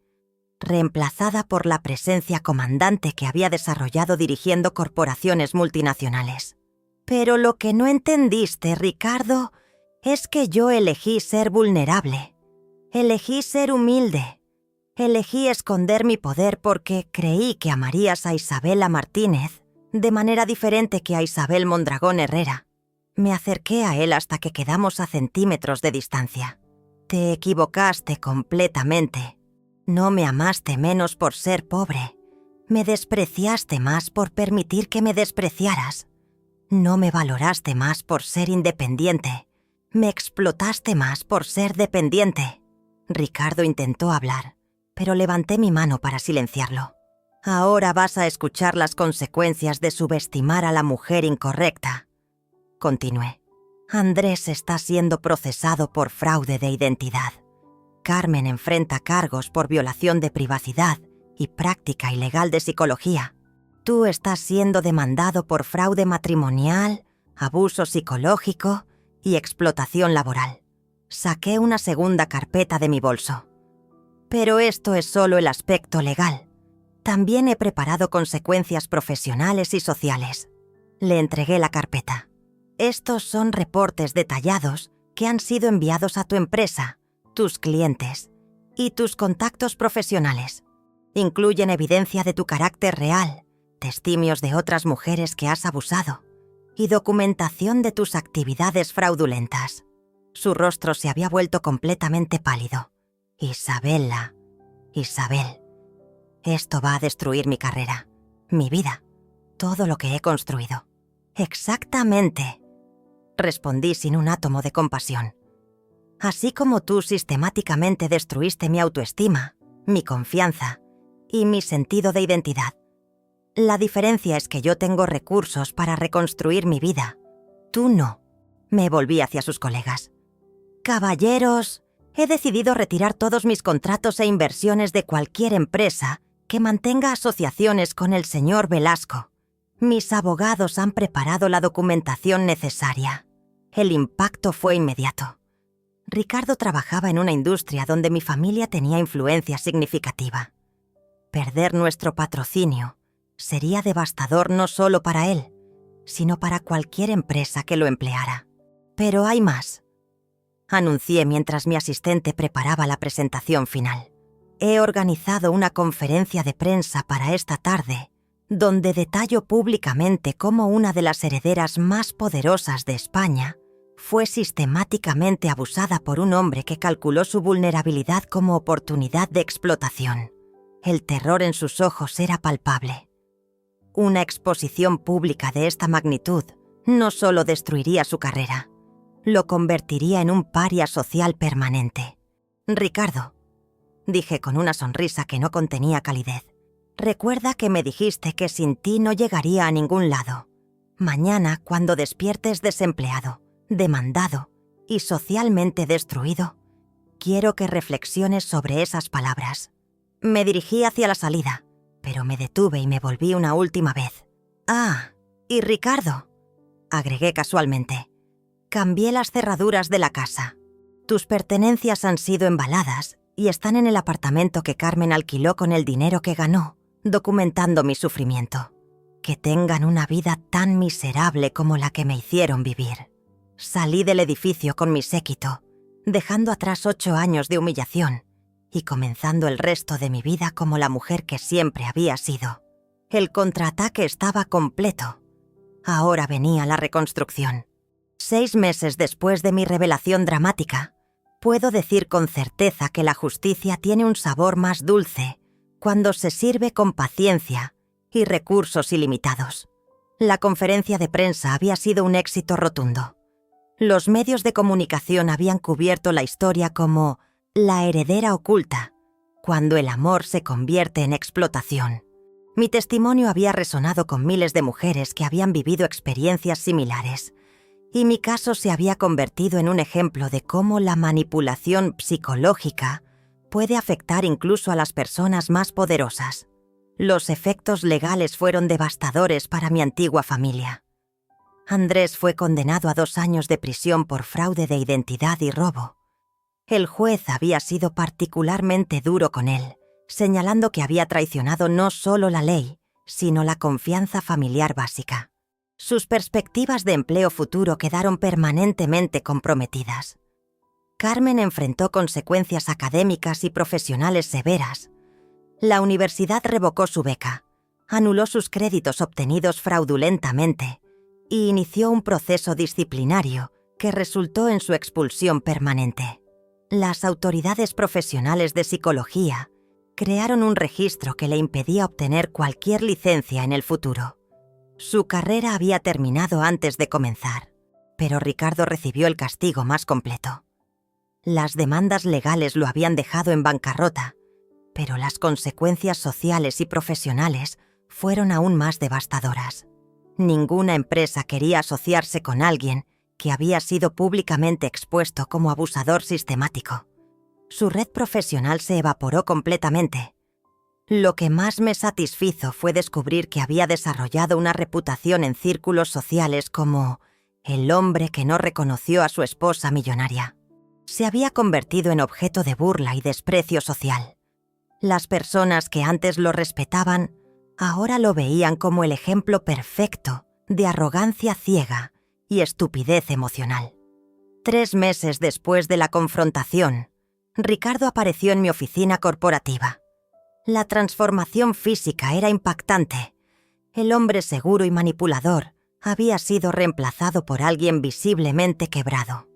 reemplazada por la presencia comandante que había desarrollado dirigiendo corporaciones multinacionales. «Pero lo que no entendiste, Ricardo, es que yo elegí ser vulnerable. Elegí ser humilde. Elegí esconder mi poder porque creí que amarías a Isabela Martínez de manera diferente que a Isabel Mondragón Herrera. Me acerqué a él hasta que quedamos a centímetros de distancia. Te equivocaste completamente. No me amaste menos por ser pobre. Me despreciaste más por permitir que me despreciaras. No me valoraste más por ser independiente. Me explotaste más por ser dependiente». Ricardo intentó hablar, pero levanté mi mano para silenciarlo. «Ahora vas a escuchar las consecuencias de subestimar a la mujer incorrecta», continué. «Andrés está siendo procesado por fraude de identidad. Carmen enfrenta cargos por violación de privacidad y práctica ilegal de psicología. Tú estás siendo demandado por fraude matrimonial, abuso psicológico y explotación laboral». Saqué una segunda carpeta de mi bolso. «Pero esto es solo el aspecto legal. También he preparado consecuencias profesionales y sociales». Le entregué la carpeta. «Estos son reportes detallados que han sido enviados a tu empresa, tus clientes y tus contactos profesionales. Incluyen evidencia de tu carácter real, testimonios de otras mujeres que has abusado y documentación de tus actividades fraudulentas». Su rostro se había vuelto completamente pálido. «Isabela, Isabel, esto va a destruir mi carrera, mi vida, todo lo que he construido». «Exactamente», respondí sin un átomo de compasión. «Así como tú sistemáticamente destruiste mi autoestima, mi confianza y mi sentido de identidad. La diferencia es que yo tengo recursos para reconstruir mi vida. Tú no. Me volví hacia sus colegas. Caballeros, he decidido retirar todos mis contratos e inversiones de cualquier empresa que mantenga asociaciones con el señor Velasco. Mis abogados han preparado la documentación necesaria. El impacto fue inmediato. Ricardo trabajaba en una industria donde mi familia tenía influencia significativa. Perder nuestro patrocinio sería devastador no solo para él, sino para cualquier empresa que lo empleara. Pero hay más. Anuncié mientras mi asistente preparaba la presentación final. He organizado una conferencia de prensa para esta tarde, donde detallo públicamente cómo una de las herederas más poderosas de España fue sistemáticamente abusada por un hombre que calculó su vulnerabilidad como oportunidad de explotación. El terror en sus ojos era palpable. Una exposición pública de esta magnitud no solo destruiría su carrera, lo convertiría en un paria social permanente. Ricardo, dije con una sonrisa que no contenía calidez, recuerda que me dijiste que sin ti no llegaría a ningún lado. Mañana, cuando despiertes desempleado, demandado y socialmente destruido, quiero que reflexiones sobre esas palabras. Me dirigí hacia la salida, pero me detuve y me volví una última vez. Ah, y Ricardo, agregué casualmente, cambié las cerraduras de la casa. Tus pertenencias han sido embaladas y están en el apartamento que Carmen alquiló con el dinero que ganó, documentando mi sufrimiento. Que tengan una vida tan miserable como la que me hicieron vivir. Salí del edificio con mi séquito, dejando atrás 8 años de humillación y comenzando el resto de mi vida como la mujer que siempre había sido. El contraataque estaba completo. Ahora venía la reconstrucción. 6 meses después de mi revelación dramática, puedo decir con certeza que la justicia tiene un sabor más dulce cuando se sirve con paciencia y recursos ilimitados. La conferencia de prensa había sido un éxito rotundo. Los medios de comunicación habían cubierto la historia como la heredera oculta, cuando el amor se convierte en explotación. Mi testimonio había resonado con miles de mujeres que habían vivido experiencias similares, y mi caso se había convertido en un ejemplo de cómo la manipulación psicológica puede afectar incluso a las personas más poderosas. Los efectos legales fueron devastadores para mi antigua familia. Andrés fue condenado a 2 años de prisión por fraude de identidad y robo. El juez había sido particularmente duro con él, señalando que había traicionado no solo la ley, sino la confianza familiar básica. Sus perspectivas de empleo futuro quedaron permanentemente comprometidas. Carmen enfrentó consecuencias académicas y profesionales severas. La universidad revocó su beca, anuló sus créditos obtenidos fraudulentamente y inició un proceso disciplinario que resultó en su expulsión permanente. Las autoridades profesionales de psicología crearon un registro que le impedía obtener cualquier licencia en el futuro. Su carrera había terminado antes de comenzar, pero Ricardo recibió el castigo más completo. Las demandas legales lo habían dejado en bancarrota, pero las consecuencias sociales y profesionales fueron aún más devastadoras. Ninguna empresa quería asociarse con alguien que había sido públicamente expuesto como abusador sistemático. Su red profesional se evaporó completamente. Lo que más me satisfizo fue descubrir que había desarrollado una reputación en círculos sociales como el hombre que no reconoció a su esposa millonaria. Se había convertido en objeto de burla y desprecio social. Las personas que antes lo respetaban, ahora lo veían como el ejemplo perfecto de arrogancia ciega y estupidez emocional. 3 meses después de la confrontación, Ricardo apareció en mi oficina corporativa. La transformación física era impactante. El hombre seguro y manipulador había sido reemplazado por alguien visiblemente quebrado.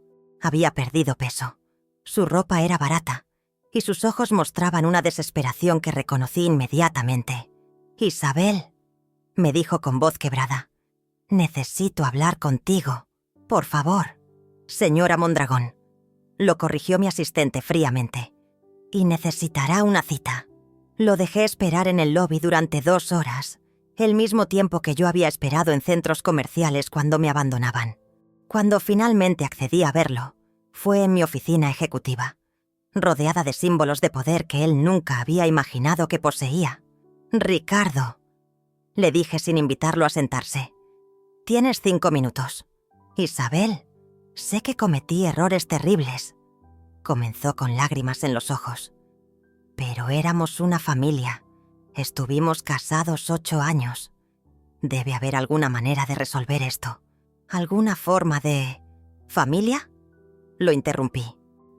Había perdido peso. Su ropa era barata y sus ojos mostraban una desesperación que reconocí inmediatamente. «Isabel», me dijo con voz quebrada, «necesito hablar contigo. Por favor». «Señora Mondragón», lo corrigió mi asistente fríamente, «y necesitará una cita». Lo dejé esperar en el lobby durante 2 horas el mismo tiempo que yo había esperado en centros comerciales cuando me abandonaban. Cuando finalmente accedí a verlo, fue en mi oficina ejecutiva, rodeada de símbolos de poder que él nunca había imaginado que poseía. «Ricardo», le dije sin invitarlo a sentarse, «tienes 5 minutos. Isabel, sé que cometí errores terribles». Comenzó con lágrimas en los ojos. «Pero éramos una familia. Estuvimos casados 8 años. Debe haber alguna manera de resolver esto. ¿Alguna forma de... familia?». Lo interrumpí.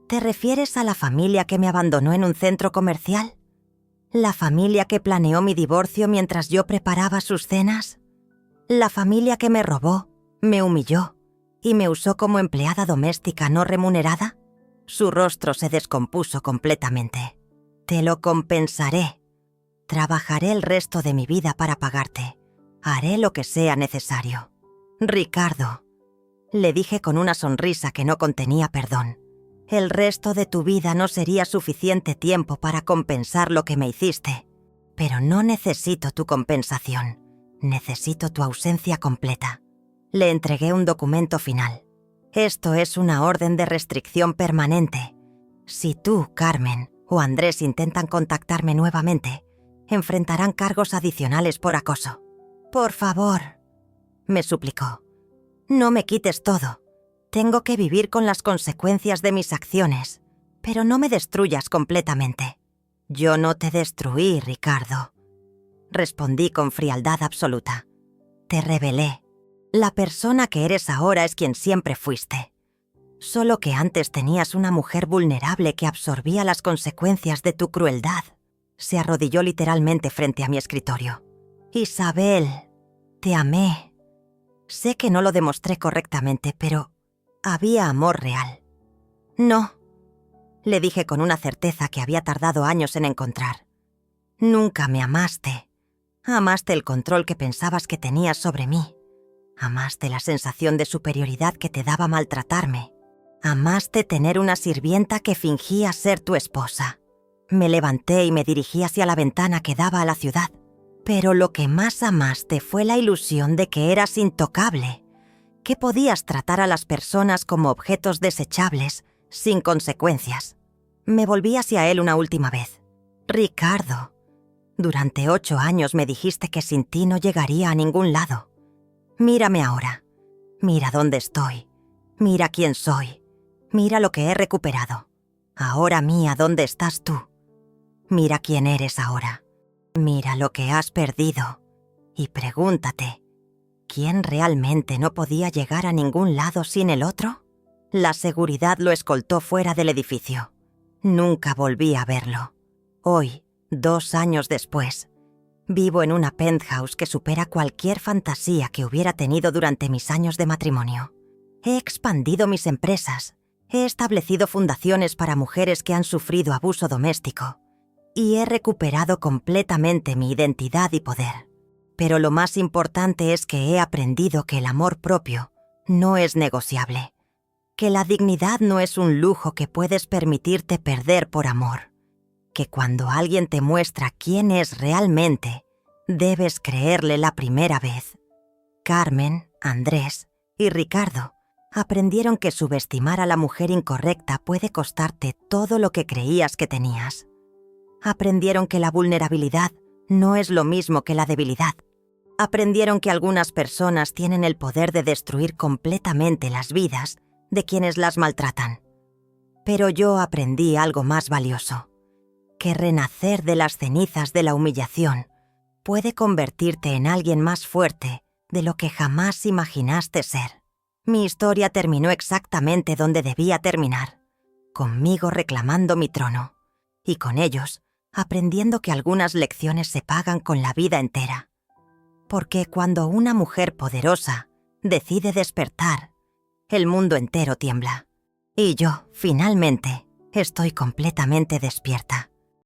«¿Te refieres a la familia que me abandonó en un centro comercial? ¿La familia que planeó mi divorcio mientras yo preparaba sus cenas? ¿La familia que me robó, me humilló y me usó como empleada doméstica no remunerada?». Su rostro se descompuso completamente. «Te lo compensaré. Trabajaré el resto de mi vida para pagarte. Haré lo que sea necesario». «Ricardo», le dije con una sonrisa que no contenía perdón, «el resto de tu vida no sería suficiente tiempo para compensar lo que me hiciste. Pero no necesito tu compensación. Necesito tu ausencia completa». Le entregué un documento final. «Esto es una orden de restricción permanente. Si tú, Carmen, o Andrés intentan contactarme nuevamente, enfrentarán cargos adicionales por acoso. Por favor», me suplicó, «no me quites todo. Tengo que vivir con las consecuencias de mis acciones, pero no me destruyas completamente». «Yo no te destruí, Ricardo», respondí con frialdad absoluta. «Te revelé. La persona que eres ahora es quien siempre fuiste. Solo que antes tenías una mujer vulnerable que absorbía las consecuencias de tu crueldad». Se arrodilló literalmente frente a mi escritorio. «Isabel, te amé. Sé que no lo demostré correctamente, pero había amor real». «No», le dije con una certeza que había tardado años en encontrar. «Nunca me amaste. Amaste el control que pensabas que tenías sobre mí. Amaste la sensación de superioridad que te daba maltratarme. Amaste tener una sirvienta que fingía ser tu esposa». Me levanté y me dirigí hacia la ventana que daba a la ciudad. «Pero lo que más amaste fue la ilusión de que eras intocable, que podías tratar a las personas como objetos desechables, sin consecuencias». Me volví hacia él una última vez. «Ricardo, durante 8 años me dijiste que sin ti no llegaría a ningún lado. Mírame ahora. Mira dónde estoy. Mira quién soy. Mira lo que he recuperado. Ahora mía, ¿dónde estás tú? Mira quién eres ahora. Mira lo que has perdido. Y pregúntate, ¿quién realmente no podía llegar a ningún lado sin el otro?». La seguridad lo escoltó fuera del edificio. Nunca volví a verlo. Hoy, 2 años después, vivo en una penthouse que supera cualquier fantasía que hubiera tenido durante mis años de matrimonio. He expandido mis empresas, he establecido fundaciones para mujeres que han sufrido abuso doméstico y he recuperado completamente mi identidad y poder. Pero lo más importante es que he aprendido que el amor propio no es negociable, que la dignidad no es un lujo que puedes permitirte perder por amor, que cuando alguien te muestra quién es realmente, debes creerle la primera vez. Carmen, Andrés y Ricardo aprendieron que subestimar a la mujer incorrecta puede costarte todo lo que creías que tenías. Aprendieron que la vulnerabilidad no es lo mismo que la debilidad. Aprendieron que algunas personas tienen el poder de destruir completamente las vidas de quienes las maltratan. Pero yo aprendí algo más valioso, que renacer de las cenizas de la humillación puede convertirte en alguien más fuerte de lo que jamás imaginaste ser. Mi historia terminó exactamente donde debía terminar, conmigo reclamando mi trono, y con ellos aprendiendo que algunas lecciones se pagan con la vida entera. Porque cuando una mujer poderosa decide despertar, el mundo entero tiembla. Y yo, finalmente, estoy completamente despierta.